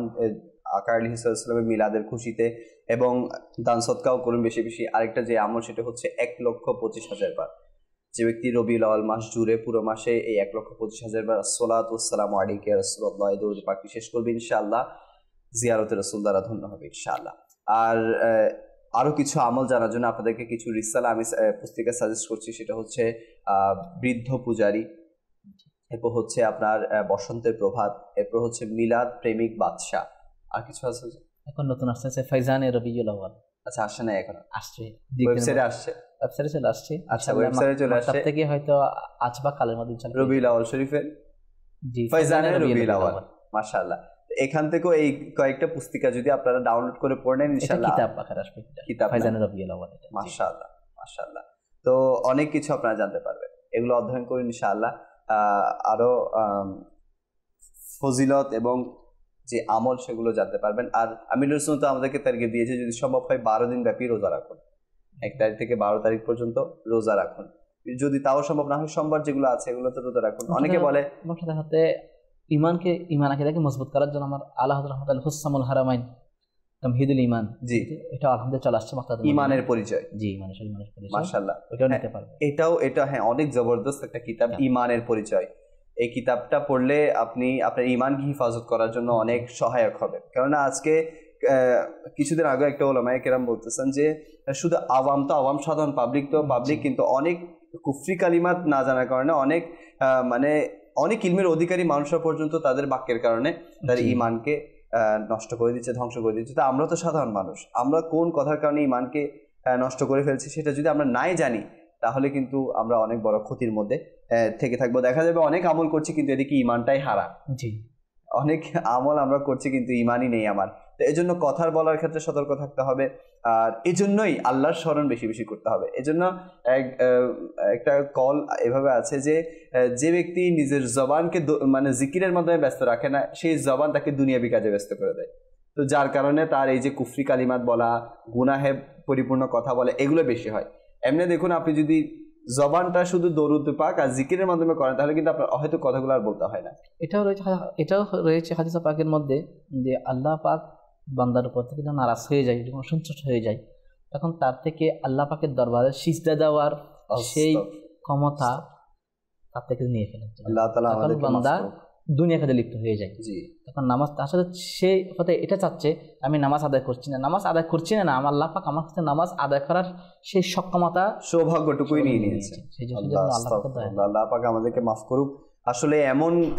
আকা আলাইহিস সালামের মিলাদের খুশিতে, এবং দান সদকাও করুন বেশি বেশি। আরেকটা যে আমল সেটা হচ্ছে 1,25,000 বার। যে ব্যক্তি রবিউল আউয়াল মাস জুড়ে পুরো মাসে এই 1,25,000 বার আসসালাতু ওয়াসসালামু আলাইকা ইয়া রাসূলুল্লাহ দরুদ পাক শেষ করবে, ইনশাআল্লাহ জিয়ারতে রাসূল দ্বারা ধন্য হবে ইনশাআল্লাহ। আর আরো কিছু আমল জানার জন্য আপনাদেরকে কিছু রিসালা আমি পুস্তিকা সাজেস্ট করছি। সেটা হচ্ছে বৃদ্ধ পূজারী, এরপর হচ্ছে আপনার বসন্তের প্রভাত, এরপর হচ্ছে মিলাদ প্রেমিক বাদশা। আর কিছু আছে এখন নতুন আসছে ফাইজানে রবিউল আউয়াল। আচ্ছা, আসছে না, এখন আসছে, ওয়েবসাইটে আসছে, ওয়েবসাইটে চলে আসছে। আচ্ছা, ওয়েবসাইটে চলে আসছে, তার থেকে হয়তো আজ বা কালের মধ্যে চলে রবিউল আউয়াল শরীফের ফাইজানে রবিউল আউয়াল। মাশাআল্লাহ। এখান থেকেও এই কয়েকটা পুস্তিকা যদি আপনারা ডাউনলোড করে পড়ে নেন ইনশাআল্লাহ কিতাব আকারে আসবে, কিতাব ফাইজানে রবিউল আউয়াল। মাশাআল্লাহ মাশাআল্লাহ। তো অনেক কিছু আপনারা জানতে পারবেন, এগুলো অধ্যয়ন করুন ইনশাআল্লাহ। আরো ফজিলত এবং যে আমল সেগুলো জানতে পারবেন। আর আমির রাসূল তো আমাদেরকে তারগিব দিয়েছে যদি সম্ভব হয় 12 দিন ব্যাপী রোজা রাখুন, 1 তারিখ থেকে 12 তারিখ পর্যন্ত রোজা রাখুন। যদি তাও সম্ভব না হয় সোমবার যেগুলো আছে এগুলো তো রোজা রাখুন। অনেকে বলে সাথে ইমান আকিদাকে মজবুত করার জন্য আমার আল্লাহ রাহমাতুল হুসামুল হারামাইন তামহিদুল ঈমান, জি এটা আলহামদুলিল্লাহ চলে আসছে মাক্তাদুল ঈমানের পরিচয়। জি ইমানের পরিচয়, মাশাআল্লাহ। এটাও নিতে পারবেন। এটা হ্যাঁ অনেক জবরদস্ত একটা কিতাব, ঈমানের পরিচয়। এই কিতাবটা পড়লে আপনি আপনার ঈমানকে হিফাজত করার জন্য অনেক সহায়ক হবে। কেননা আজকে কিছুদিন আগে একটা ওলামায়ে কেরাম বলতেছেন যে শুধু আওয়াম সাধারণ পাবলিক কিন্তু অনেক কুফরি কালিমাত না জানার কারণে অনেক ইলমের অধিকারী মানুষরা পর্যন্ত তাদের বাক্যের কারণে তাদের ঈমানকে নষ্ট করে দিচ্ছে, ধ্বংস করে দিচ্ছে। তো আমরা তো সাধারণ মানুষ, আমরা কোন কথার কারণে ঈমানকে নষ্ট করে ফেলছি সেটা যদি আমরা নাই জানি তাহলে কিন্তু আমরা অনেক বড় ক্ষতির মধ্যে থেকে থাকবো। দেখা যাবে অনেক আমল করছি কিন্তু এদিকে ঈমানটাই হারা। জি, অনেক আমল আমরা করছি কিন্তু ঈমানই নেই আমার। তো এজন্য কথার বলার ক্ষেত্রে সতর্ক থাকতে হবে। আর এজন্যই আল্লাহর স্মরণ বেশি বেশি করতে হবে। এজন্য একটা কল এভাবে আছে যে ব্যক্তি নিজের জবানকে জিকিরের মাধ্যমে ব্যস্ত রাখে না, সেই জবান তাকে দুনিয়াবি কাজে ব্যস্ত করে দেয়। তো যার কারণে তার এই যে কুফরি কালিমাত বলা, গুনাহে পরিপূর্ণ কথা বলে, এগুলো বেশি হয়। এমনি দেখুন, আপনি যদি জবানটা শুধু দরুদ পাক আর জিকিরের মাধ্যমে করেন তাহলে কিন্তু আপনার হয়তো কথাগুলো আর বলতে হয় না। এটাও রয়েছে হাদিস পাকের মধ্যে যে আল্লাহ পাক বান্দার উপর থেকে যখন নারাজ হয়ে যায়, যখন অসন্তুষ্ট হয়ে যায়, তখন তার থেকে আল্লাহ পাকের দরবারে সিজদা দেওয়ার সেই ক্ষমতা তার থেকে নিয়ে ফেলেন আল্লাহ তাআলা। বান্দা দুনিয়া কাজে লিপ্ত হয়ে যায়। জি, তখন নামাজ আসলে সে হয়তো এটা চাচ্ছে আমি নামাজ আদায় করছি না, আমার আল্লাহ পাক আমার কাছে নামাজ আদায় করার সেই সক্ষমতা সৌভাগ্যটুকুই নিয়ে নিয়েছে। সেই জন্য আল্লাহ পাক আমাদেরকে মাফ করুক। আসলে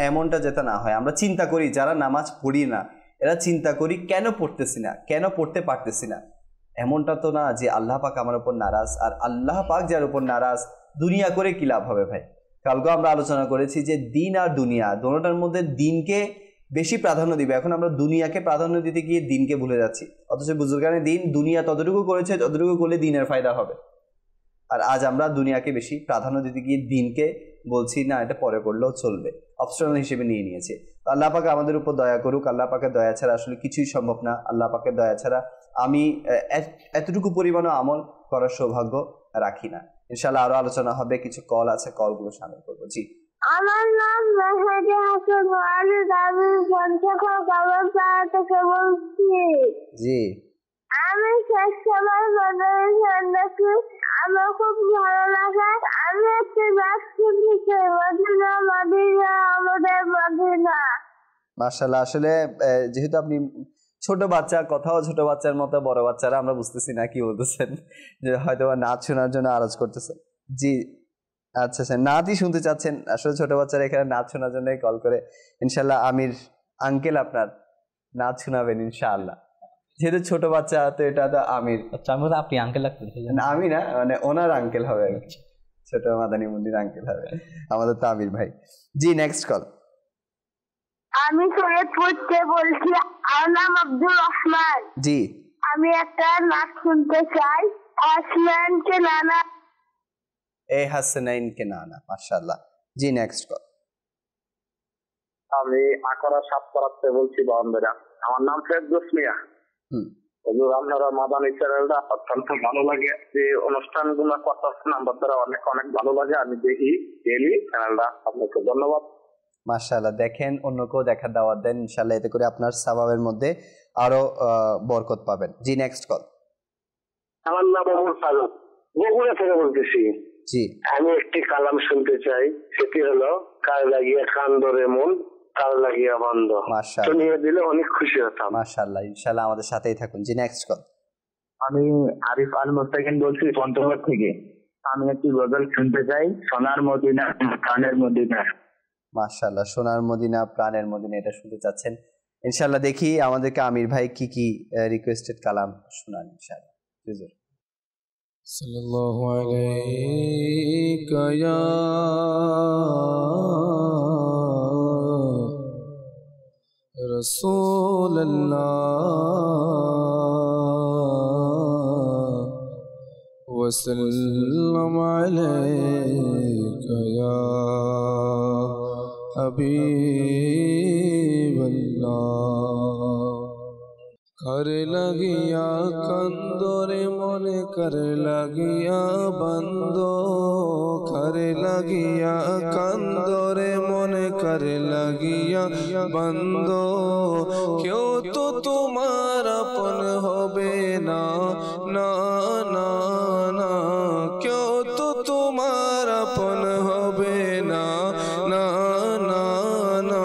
এমনটা যেটা না হয়। আমরা চিন্তা করি যারা নামাজ পড়ি না, এরা চিন্তা করি কেন পড়তেছি না, কেন পড়তে পারতেছি না। এমনটা তো না যে আল্লাহ পাক আমার উপর নারাজ, আর আল্লাহ পাক যার উপর নারাজ দুনিয়া করে কি লাভ হবে ভাই। কালকে আমরা আলোচনা করেছি যে দিন আর দুনিয়া দুটোটার মধ্যে দিনকে বেশি প্রাধান্য দিবে। এখন আমরা দুনিয়াকে প্রাধান্য দিতে গিয়ে দিনকে ভুলে যাচ্ছি। অথচ বুজুর্গানে দিন দুনিয়া ততটুকু করেছে যতটুকু করলে দিনের ফায়দা হবে, আর আজ আমরা দুনিয়াকে বেশি প্রাধান্য দিতে গিয়ে দিনকে বলছি না এটা পরে করলেও চলবে, অপশনাল হিসেবে নিয়ে নিয়েছে। আল্লাহ পাক আমাদের উপর দয়া করুক। আল্লাহ পাকের দয়া ছাড়া আসলে কিছুই সম্ভব না। আল্লাহ পাকের দয়া ছাড়া আমি এতটুকু পরিমাণও আমল করার সৌভাগ্য রাখি না। ইনশাআল্লাহ আরো আলোচনা হবে, কিছু কল আছে, কলগুলো সামিল করবো। জি, আমার নাম মেহেদি হাসান ওয়ালিদ, আমি পঞ্চগড় গাঁওপাড়া থেকে বলছি। জি, আমি শেষ সময় মাদ্রাসা দেখি, আমার খুব ভালো লাগে। আমি একটি গাছ শুনছি, মদিনা মদিনা আমাদের মদিনা। মাশাআল্লাহ। আসলে যেহেতু আপনি ছোট বাচ্চা, কথাও ছোট বাচ্চার মতো, বড় বাচ্চারা আমরা বুঝতেছি না কি বলতেছেন, যে হয়তো নাচ শোনার জন্য আরজ করতেছেন। জি, আচ্ছা আচ্ছা, নাচই শুনতে চাচ্ছেন। আসলে ছোট বাচ্চারা এখানে নাচ শোনার জন্য কল করে। ইনশাআল্লাহ আমির আঙ্কেল আপনার নাচ শোনাবেন ইনশাআল্লাহ। যেহেতু ছোট বাচ্চা তো এটা তো আমির। আচ্ছা, আমি আপনি আঙ্কেল লাগতেন, আমি না, মানে ওনার আঙ্কেল হবে, ছোট মাদানী মন্দির আঙ্কেল হবে, আমাদের তো আমির ভাই। জি, নেক্সট কল। আমি সৈয়দপুর থেকে বলছি, আমার নাম আব্দুর রহমান। জি, আমি একটা নাচ শুনতে চাই, হাসনাইন কে নানা। হাসনাইন কে নানা, মাশাআল্লাহ। জি, নেক্সট কল। আমি আকরা সাতপাড়াতে বলছি বান্ধবীরা। আমার নাম ফেরদৌস মিয়া। হুজুর, আপনারা মাদানী চ্যানেলটা অত্যন্ত ভালো লাগে, যে অনুষ্ঠানগুলো করতেছেন আমার দ্বারা অনেক অনেক ভালো লাগে, আমি দেখি ডেইলি চ্যানেলটা। আপনাকে ধন্যবাদ। মাশাআল্লাহ। দেখেন, অন্যকেও দেখার দাওয়াত দেন ইনশাআল্লাহ, এতে করে আপনার সওয়াবের মধ্যে আরো বরকত পাবেন। জি, নেক্সট কল। আমার নাম মোহাম্মদ ফারুক, বগুড়া থেকে বলতেছি। জি, আমি একটি কালাম শুনতে চাই, সেটি হলো কার লাগিয়া কান্দরে মন, কার লাগিয়া বন্ধ। মাশাআল্লাহ, শুনিয়ে দিলে অনেক খুশি হতাম। মাশাআল্লাহ। ইনশাআল্লাহ আমাদের সাথেই থাকুন। জি, নেক্সট কল। আমি আরিফ আল মুস্তাকিন বলছি পঞ্চগড় থেকে। আমি একটি গজল শুনতে চাই, সোনার মদিনা প্রাণের মদিনা। মাশাআল্লাহ, সোনার মদিনা প্রাণের মদিনা, এটা শুনতে চাচ্ছেন। ইনশাআল্লাহ দেখি আমাদেরকে আমির ভাই কি কি রিকোয়েস্টেড কালাম শোনান ইনশাআল্লাহ। হুজুর সাল্লাল্লাহু আলাইকা ইয়া রাসূলুল্লাহ ওয়া সাল্লাম আলাইকা ইয়া হাবিবাল্লাহ। कर लगिया कंदोरे मन कर लगिया बंदो, कर लगिया कंदोरे मन कर लगिया बंदो। क्यों तो तुम्हार अपन होबे ना ना ना ना, क्यों तो तुम्हार अपन होबे ना ना ना ना,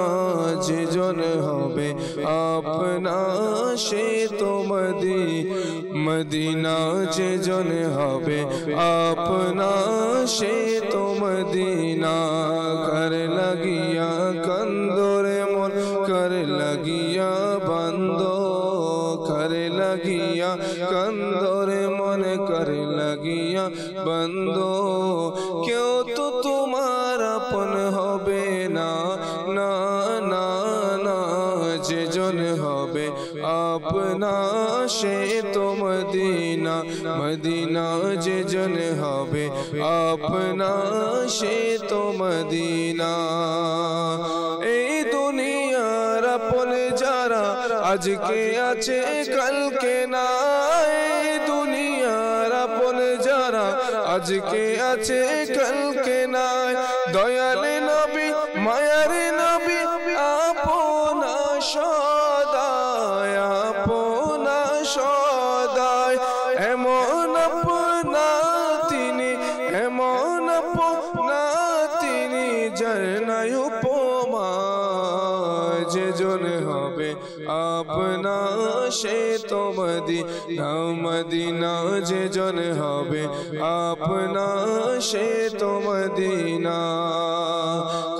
जे जन होबे अपना সে তো মদিনা, যে জন হবে আপনা সে তো মদিনা। কর লাগিয়া কন্দরে মন কর লাগিয়া বন্ধ, কর লাগিয়া কন্দরে মন কর লাগিয়া বন্ধ। কেউ তো তোমার আপন হবে না না না না, যে জন হবে अपना से तो मदीना मदीना, जे जन হবে अपना से तो मदीना। এই দুনিয়ার আপন যারা আজকে আছে কালকে নাই, এই দুনিয়ার আপন যারা আজকে আছে কালকে নাই। দয়াল নবী মায়ার নবী আপনা সদায় আপনা সদায়, এমন আপনা তিনি এমন আপনা তিনি যার নাই উপমা। আপনা সে তো মদিনা মদিনা যে জন হবে আপনা সে তো মদিনা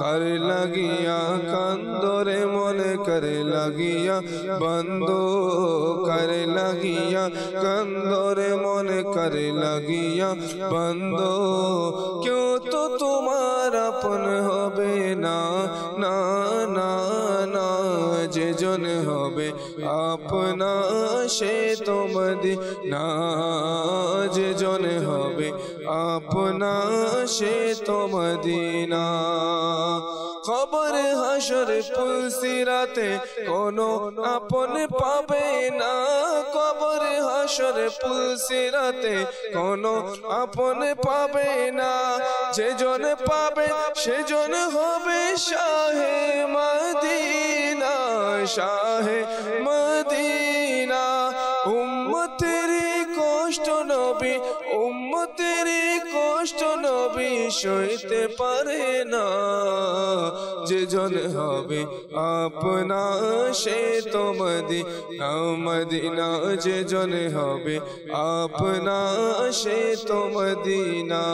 কর লাগিয়া কান্দরে মন কর লাগিয়া বন্ধো কর লাগিয়া কান্দরে মন কর লাগিয়া বন্ধো क्यों तो तुम्हारा अपन होबे ना ना ना ना जे जन होबे अपना से तो मदीना जे जन होबे अपना से तो मदीना खबर हाशर पुलसिराते कोनो अपन पाबे ना खबर हाशर पुलसिराते कोनो अपन पाबे ना जे जन पाबे से जन होबे शाहे मदीना शाहे मदीना उम्मतेरी कष्ट नबी उम्मतेरी कष्ट नबी सইতে পারে না যে জন হবে আপনা সে তো মদিনা মদিনা যে জন হবে আপনা সে তো মদিনা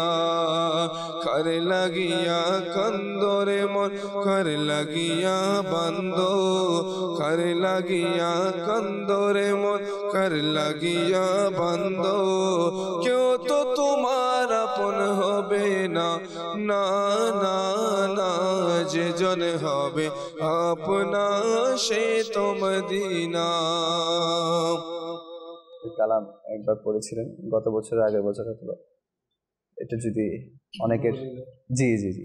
কর লাগিয়া কন্দরে মন কর লাগিয়া বন্ধো কর লাগিয়া কন্দরে মন কর লাগিয়া বন্ধো क्यों तो तुम्हारा अपन হবে না না না না যে জন হবে আপনা সে তো মদিনা কালাম একবার পড়েছিলেন গত বছর আগের বছর হয়তো এটা যদি অনেকের জি জি জি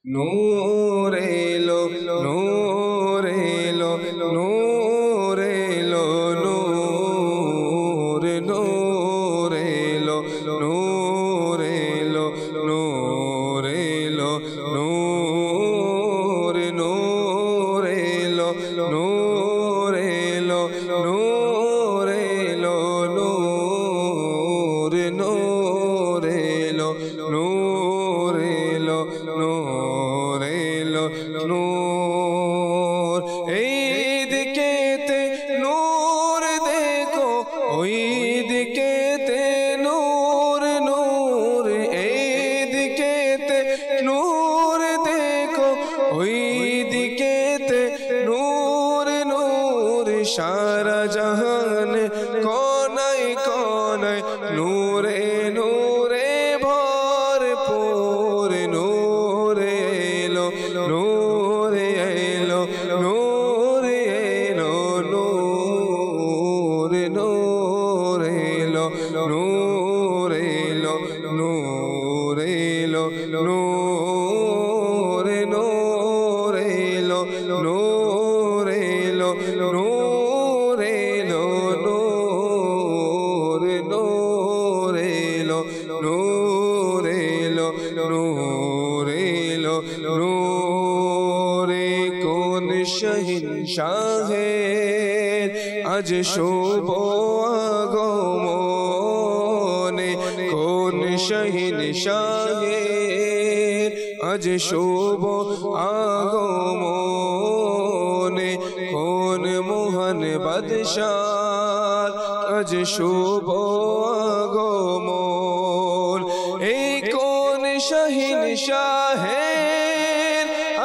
নূর এলো নূর এলো নূর এলো নূর নূর এলো নূর এলো নূর এলো নূর নূর এলো নূর এলো নূর এলো নূর নূর এলো নূর এলো নূর এলো নূর এই দিকেতে নূর দেখো ওই দিকেতে নূর নূর এই দিকেতে নূর দেখো ওই দিকেতে নূর নূর সারা জাহান কোনায় কোনায় নূরে নূরে ভরপুর নূর এলো নূর এলো নূর এলো নূর নূর এলো নূর এলো নূর এলো নূর নূর এলো নূর এলো নূর এলো নূর নূর এলো নূর এলো নূর এলো নূরে কোন শহিনশাহের আজ শুভ আগমনে কোন শহিনশাহের আজ শুভ আগমনে কোন মোহন বাদশাহ আজ শুভ আগমন এই কোন শহিনশাহের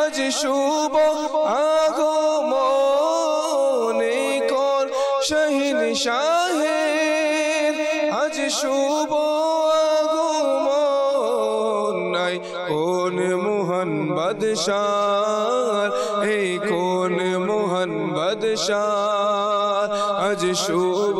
আজ শুভ আগমন এই কোন শহিনশাহের আজ শুভ আগমন নাই কোন মোহন বাদশাহ এই কোন মোহন বাদশাহ আজ শুভ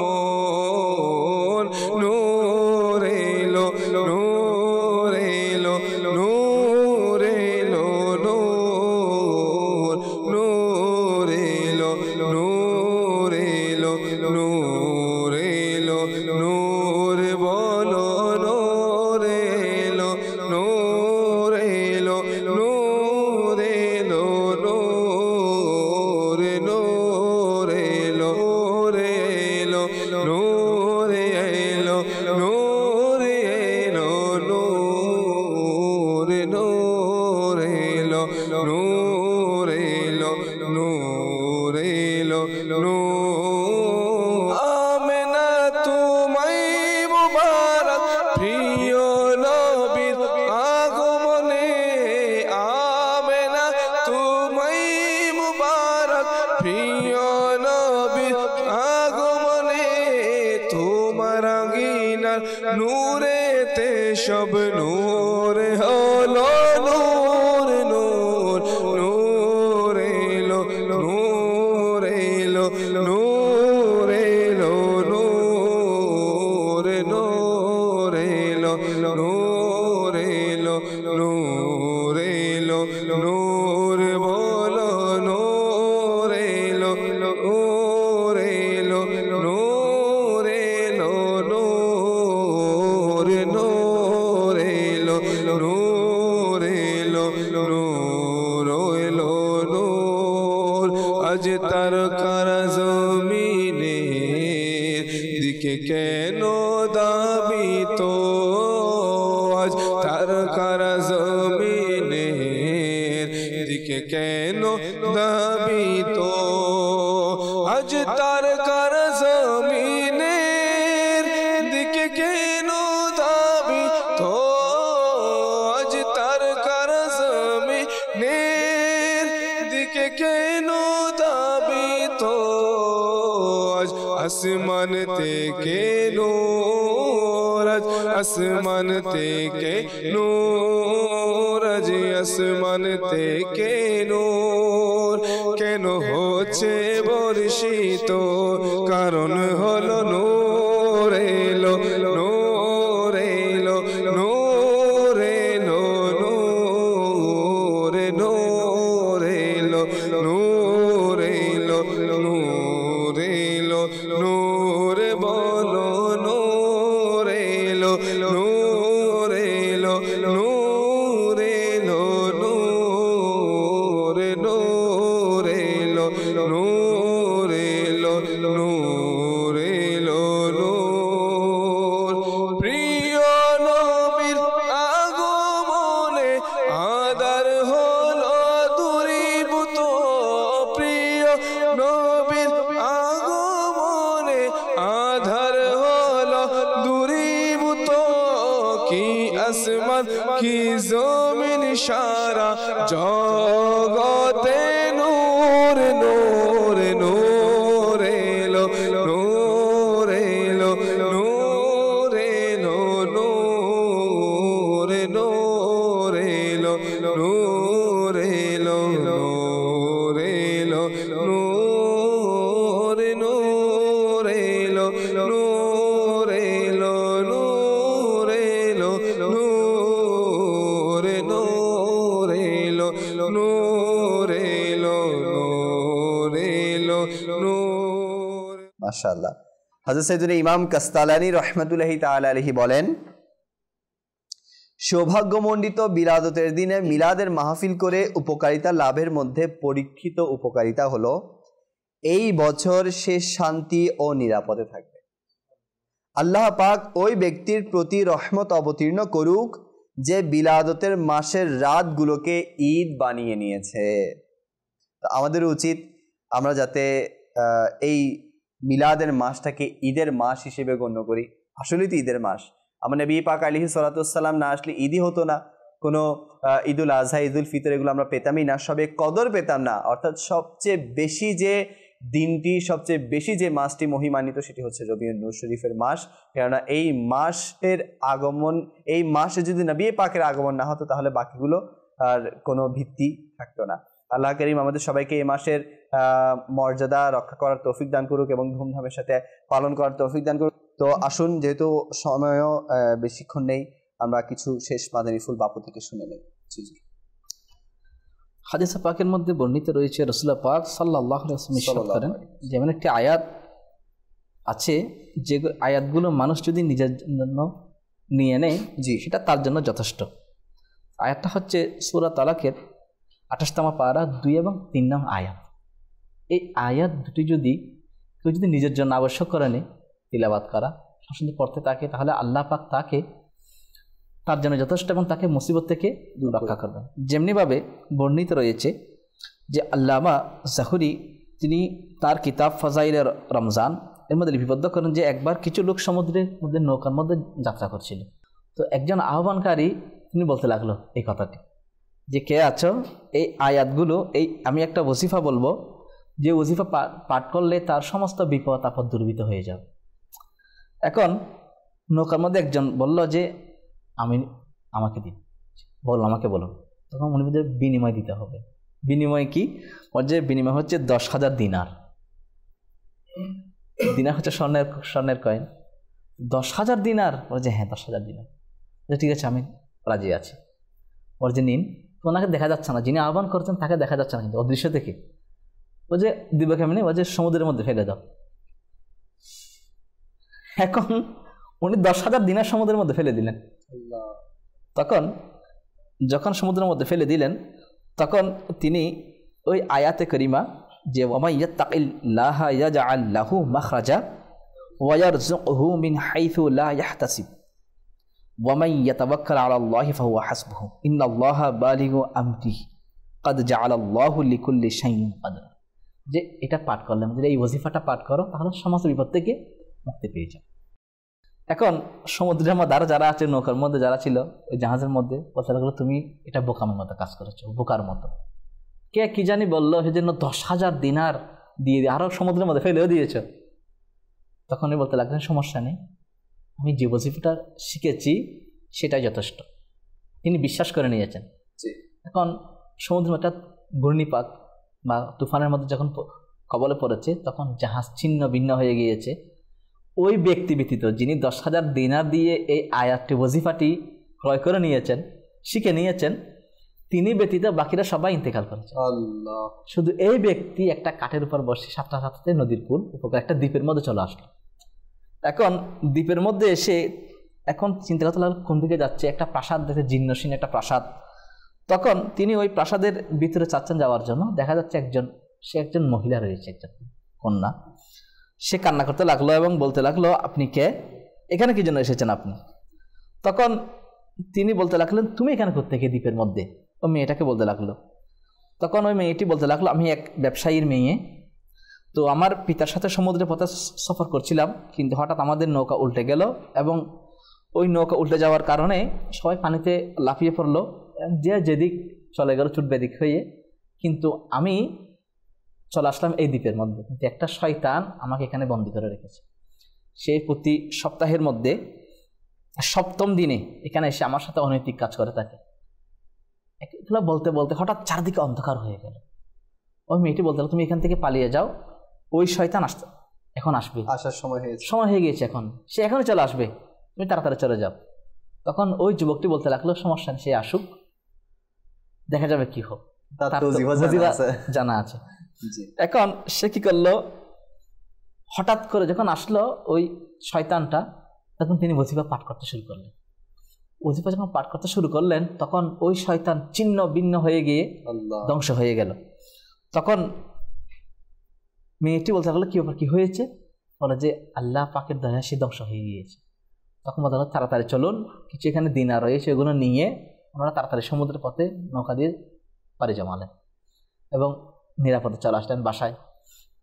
আগমন নূর এলো নূর এলো নূর এলো নূর নূর এলো নূর এলো নূর এলো নূর বলো নূর এলো নূর এলো নূর এলো নূর নূর এলো নূর এলো নূর এলো নূর এলো মদিনার নূরেতে সব নূর হলো নূর নূর নূর এলো নূর এলো নূর এলো নূর নূর এলো নূর এলো নূর এলো নূর বলো নূর এলো নূর এলো নূর এলো নূর নূর এলো নূর এলো নূর এলো নূর আজ তার কারা জমিনের দিকে কেন দাবিত আজ তার কারা জমিনের দিকে কেন দাবিত আজ তার কারা জমিনের দিকে কেন দাবিত আজ তার কারা জমিনের দিকে কেন দাবিত আজ আসমান থেকে নূর আজ আসমান থেকে নূর আজ আসমান থেকে নূর কেন হচ্ছে বর্ষিত কারণ হলো নূর এলো নূর এলো নূর এলো নূর নূর এলো নূর এলো নূর এলো নূর বলো নূর এলো নূর এলো নূর এলো নূর নূর এলো নূর এলো নূর এলো নূর প্রিয় নবীর আগমনে আদার হলো দূরীভূত প্রিয় নবীর আগমনে আধার হলো দূরীভূত কি আসমান কি জমিন সারা জগতে নূর নূর নূর এলো নূর এলো নূর এলো নূর নূর এলো নূর এলো নূর এলো নূর নূর এলো নূর এলো নূর এলো নূর নূর এলো নূর এলো নূর এলো নূর মাশাআল্লাহ। হযরত সাইয়্যিদুনা ইমাম কাস্তালানী রাহমাতুল্লাহি তাআলা আলাইহি বলেন, সৌভাগ্যমণ্ডিত বিলাদতের দিনে মিলাদের মাহফিল করে উপকারিতা লাভের মধ্যে পরীক্ষিত উপকারিতা হলো এই বছর সে শান্তি ও নিরাপদে থাকবে। আল্লাহ পাক ওই ব্যক্তির প্রতি রহমত অবতীর্ণ করুক যে বিলাদতের মাসের রাতগুলোকে ঈদ বানিয়ে নিয়েছে। আমাদের উচিত আমরা যাতে এই মিলাদের মাসটাকে ঈদের মাস হিসেবে গণ্য করি। আসলেই তো ঈদের মাস। আমার নবী পাক আলাইহিস সালাতু ওয়াস সালাম না আসলে ঈদই হতো না, কোনো ঈদুল আজহা ঈদুল ফিতর এগুলো আমরা পেতামই না, সবে কদর পেতাম না। অর্থাৎ সবচেয়ে বেশি যে দিনটি, সবচেয়ে বেশি যে মাসটি মহিমান্বিত সেটি হচ্ছে রবিউন নূর শরীফের মাস। কেননা এই মাসের আগমন, এই মাসে যদি নবী পাকের আগমন না হতো তাহলে বাকিগুলো আর কোনো ভিত্তি থাকতো না। আল্লাহ করিম আমাদের সবাইকে এই মাসের মর্যাদা রক্ষা করার তৌফিক দান করুক এবং ধুমধামের সাথে পালন করার তৌফিক দান করুক। তো আসুন, যেহেতু সময়ও বেশিক্ষণ নেই, আমরা কিছু শেষ মাদানী ফুল বাপু থেকে শুনে নেই। হাদিস পাকের মধ্যে বর্ণিত রয়েছে রাসূলুল্লাহ পাক সাল্লাল্লাহু আলাইহি ওয়াসাল্লাম ইরশাদ করেন, যেমন একটি আয়াত আছে যে আয়াতগুলো মানুষ যদি নিজের জন্য নিয়ে নেয় সেটা তার জন্য যথেষ্ট। আয়াতটা হচ্ছে সূরা তালাকের 28তম পারা 2 এবং 3 নং আয়াত। এই আয়াত দুটি যদি কেউ যদি নিজের জন্য আবশ্যক করে নেয় তিলাওয়াত করা, সবসময় পড়তে থাকে, তাহলে আল্লাহ পাক তাকে তার জন্য যথেষ্ট এবং তাকে মুসিবত থেকে রক্ষা করবেন। যেমনিভাবে বর্ণিত রয়েছে যে আল্লামা জাহুরি তিনি তার কিতাব ফাজাইলে রমজান এর মধ্যে লিপিবদ্ধ করেন যে একবার কিছু লোক সমুদ্রের মধ্যে নৌকার মধ্যে যাত্রা করছিল। তো একজন আহ্বানকারী তিনি বলতে লাগলো এই কথাটি যে, কে আছো, এই আয়াতগুলো, এই আমি একটা ওজিফা বলবো, যে ওজিফা পাঠ করলে তার সমস্ত বিপদ আপদ দূরীভূত হয়ে যাবে। এখন নৌকার মধ্যে একজন বলল যে আমাকে দিন, আমাকে বলুন। তখন উনি বলছে বিনিময় দিতে হবে। বিনিময় কি? যে বিনিময় হচ্ছে 10,000 দিনার। দিনার হচ্ছে স্বর্ণের কয়েন। 10,000 দিনার? বলছে হ্যাঁ 10,000 দিনার। ঠিক আছে আমি রাজি আছি। ওর যে নিন, তো ওনাকে দেখা যাচ্ছে না, যিনি আহ্বান করছেন তাকে দেখা যাচ্ছে না কিন্তু অদৃশ্য থেকে। ও যে দিবে কেমনি? ও যে সমুদ্রের মধ্যে ফেলে দাও। এখন উনি 10,000 দিনার সমুদ্রের মধ্যে ফেলে দিলেন। তখন যখন সমুদ্রের মধ্যে ফেলে দিলেন তখন তিনি ওই আয়াতে করিমা যে ওয়া ইয়াত্তাকিল্লাহা ইয়াজআল লাহু মাখরাজা ওয়া ইয়ারযুকহু মিন হাইথু লা ইয়াহতাসিব ওয়া মান ইয়াতাওয়াক্কাল আলাল্লাহি ফাহুয়া হাসবুহু ইন্নাল্লাহা বালিগু আমরিহি ক্বাদ জাআলাল্লাহু লিকুল্লি শাইইন কাদর। যে এটা পাঠ করলাম, যে এই ওয়াজিফাটা পাঠ করো তাহলে সমস্ত বিপদ থেকে মুক্তি পেয়ে যাবে। এখন সমুদ্রের মধ্যে আরো যারা আছে, নৌকার মধ্যে যারা ছিল ওই জাহাজের মধ্যে, বলতে লাগলো তুমি এটা বোকামের মতো কাজ করেছো, বোকার মতো। কে কি জানি বললো সেজন্য 10,000 দিনার দিয়ে আরো সমুদ্রের মধ্যে ফেলেও দিয়েছ। তখনই বলতে লাগলেন সমস্যা নেই, আমি যে ওয়াজিফাটা শিখেছি সেটাই যথেষ্ট। তিনি বিশ্বাস করে নিয়েছেন। এখন সমুদ্রের একটা ঘূর্ণিপাত বা তুফানের মধ্যে যখন কবলে পড়েছে তখন জাহাজ ছিন্ন ভিন্ন হয়ে গিয়েছে। ওই ব্যক্তি ব্যতীত যিনি 10,000 দিনার দিয়ে এই আয়াতটি ওয়াজিফাটি ক্রয় করে নিয়েছেন, শিখে নিয়েছেন, তিনি ব্যতীত বাকিরা সবাই ইন্তেকাল করেছে। শুধু এই ব্যক্তি একটা কাঠের উপর বসে সাতটা সাথে নদীর কুল উপকার একটা দ্বীপের মধ্যে চলে আসলো। এখন দ্বীপের মধ্যে এসে এখন চিন্তা করতে লাগলো কোন দিকে যাচ্ছে, একটা প্রাসাদ দেখে, জীর্ণশীর্ণ একটা প্রাসাদ। তখন তিনি ওই প্রাসাদের ভিতরে চাচ্ছেন যাওয়ার জন্য, দেখা যাচ্ছে একজন মহিলা রয়েছে, একজন কন্যা। সে কান্না করতে লাগলো এবং বলতে লাগলো আপনি কে, এখানে কি জন্য এসেছেন আপনি? তখন তিনি বলতে লাগলেন তুমি এখানে কোত্থেকে দ্বীপের মধ্যে? ও মেয়েটাকে বলতে লাগলো। তখন ওই মেয়েটি বলতে লাগলো আমি এক ব্যবসায়ীর মেয়ে, তো আমার পিতার সাথে সমুদ্রের পথে সফর করছিলাম, কিন্তু হঠাৎ আমাদের নৌকা উল্টে গেল এবং ওই নৌকা উল্টে যাওয়ার কারণে সবাই পানিতে লাফিয়ে পড়লো, যে যেদিক চলে গেল ছুট বেদিক হয়ে, কিন্তু আমি চলে আসলাম এই দ্বীপের মধ্যে, কিন্তু একটা শয়তান আমাকে এখানে বন্দী করে রেখেছে। সেই প্রতি সপ্তাহের মধ্যে 7ম দিনে এখানে এসে আমার সাথে অনৈতিক কাজ করে থাকে। এগুলো বলতে বলতে হঠাৎ চারদিকে অন্ধকার হয়ে গেল। ওই মেয়েটি বলতে তুমি এখান থেকে পালিয়ে যাও, ওই শয়তান এখন আসবে, আসার সময় হয়ে গিয়েছে, এখন সে এখনই চলে আসবে, তুমি তাড়াতাড়ি চলে যাও। তখন ওই যুবকটি বলতে লাগলো সমস্যা নেই, সে আসুক, দেখা যাবে কি হোক, জানা আছে। এখন সে কি করলো, হঠাৎ করে যখন আসলো ওই শয়তানটা, তখন তিনি ওয়াজিফা পাঠ করতে শুরু করলেন। ওয়াজিফা যখন পাঠ করতে শুরু করলেন তখন ওই শয়তান ছিন্ন ভিন্ন হয়ে গিয়ে ধ্বংস হয়ে গেল। তখন মেয়েটি বলতে লাগলো কি হয়েছে? বলে যে আল্লাহ পাকের দয়া সে ধ্বংস হয়ে গিয়েছে। তখন বলতে লাগলো তাড়াতাড়ি চলুন, কিছু এখানে দিনার রয়েছে ওগুলো নিয়ে ওনারা তাড়াতাড়ি সমুদ্রের পথে নৌকা দিয়ে পাড়ি জমালেন এবং নিরাপদে চলে আসলেন বাসায়।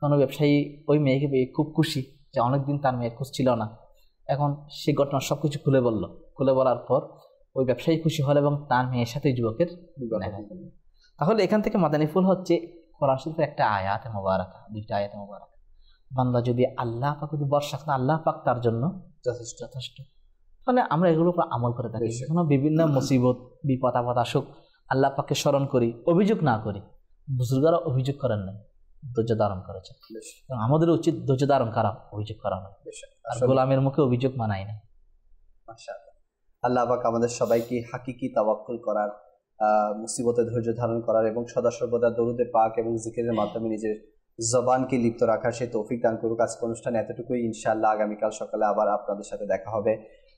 কোনো ব্যবসায়ী ওই মেয়েকে পেয়ে খুব খুশি যে অনেকদিন তার মেয়ের খোঁজ ছিল না। এখন সে ঘটনা সব কিছু খুলে বলল। খুলে বলার পর ওই ব্যবসায়ী খুশি হল এবং তার মেয়ের সাথে যুবকের বিবাহ হল। তাহলে এখান থেকে মাদানী ফুল হচ্ছে কোরআন শরীফের একটা আয়াতে মোবারকা, 2টা আয়াতে মোবারকা। বান্দা যদি আল্লাহ পাক যদি বর্ষা আল্লাহ পাক তার জন্য যথেষ্ট। মানে আমরা এগুলোর উপর আমল করে থাকি। কোনো বিভিন্ন মুসিবত বিপদ আপদ আসুক আল্লাহ পাককে স্মরণ করি, অভিযোগ না করি। বুজুর্গরা অভিযোগ করেন নাই, ধৈর্য ধারণ করেছে। আমাদের উচিত ধৈর্য ধারণ করা, অভিযোগ করা নয়। গোলামের মুখে অভিযোগ মানাই না। আল্লাহ পাক আমাদের সবাইকে হাকিকি তাওয়াক্কুল করার, মুসিবতে ধৈর্য ধারণ করার এবং সদা সর্বদা দরুদে পাক এবং জিকিরের মাধ্যমে নিজের জবানকে লিপ্ত রাখার সেই তৌফিক দান করুক। আজকে অনুষ্ঠানে এতটুকুই। ইনশাআল্লাহ আগামীকাল সকালে আবার আপনাদের সাথে দেখা হবে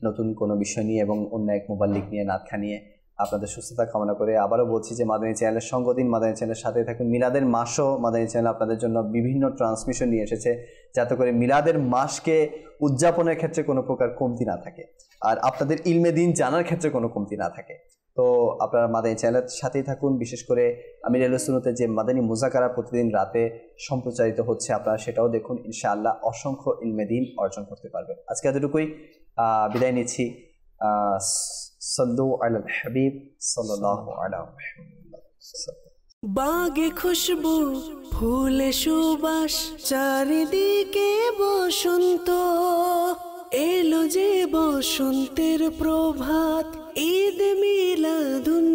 নতুন কোনো বিষয় নিয়ে এবং অন্য এক মুবাল্লিগ নিয়ে, নাতখা নিয়ে। আপনাদের সুস্থতা কামনা করে আবারও বলছি যে মাদানী চ্যানেলের সঙ্গ দিন, মাদানী চ্যানেলের সাথে থাকুন। মিলাদের মাসও মাদানী চ্যানেল আপনাদের জন্য বিভিন্ন ট্রান্সমিশন নিয়ে এসেছে, যাতে করে মিলাদের মাসকে উদযাপনের ক্ষেত্রে কোনো প্রকার কমতি না থাকে আর আপনাদের ইলমে দিন জানার ক্ষেত্রে কোনো কমতি না থাকে। তো আপনারা মাদানী চ্যানেলের সাথেই থাকুন। বিশেষ করে আমির আহলে সুন্নতের যে মাদানী মুজাকারা প্রতিদিন রাতে সম্প্রচারিত হচ্ছে, আপনারা সেটাও দেখুন। ইনশাআল্লাহ অসংখ্য ইলমে দিন অর্জন করতে পারবেন। আজকে এতটুকুই, বিদায় নিচ্ছি। সাল্লু আলাল হাবিব সাল্লাল্লাহু আলাইহি ওয়াসাল্লাম। বাগে খুশবু ফুলে সুবাস চারিদিকে বসন্ত এলো যে বসন্তের প্রভাত ঈদ মিলাদুন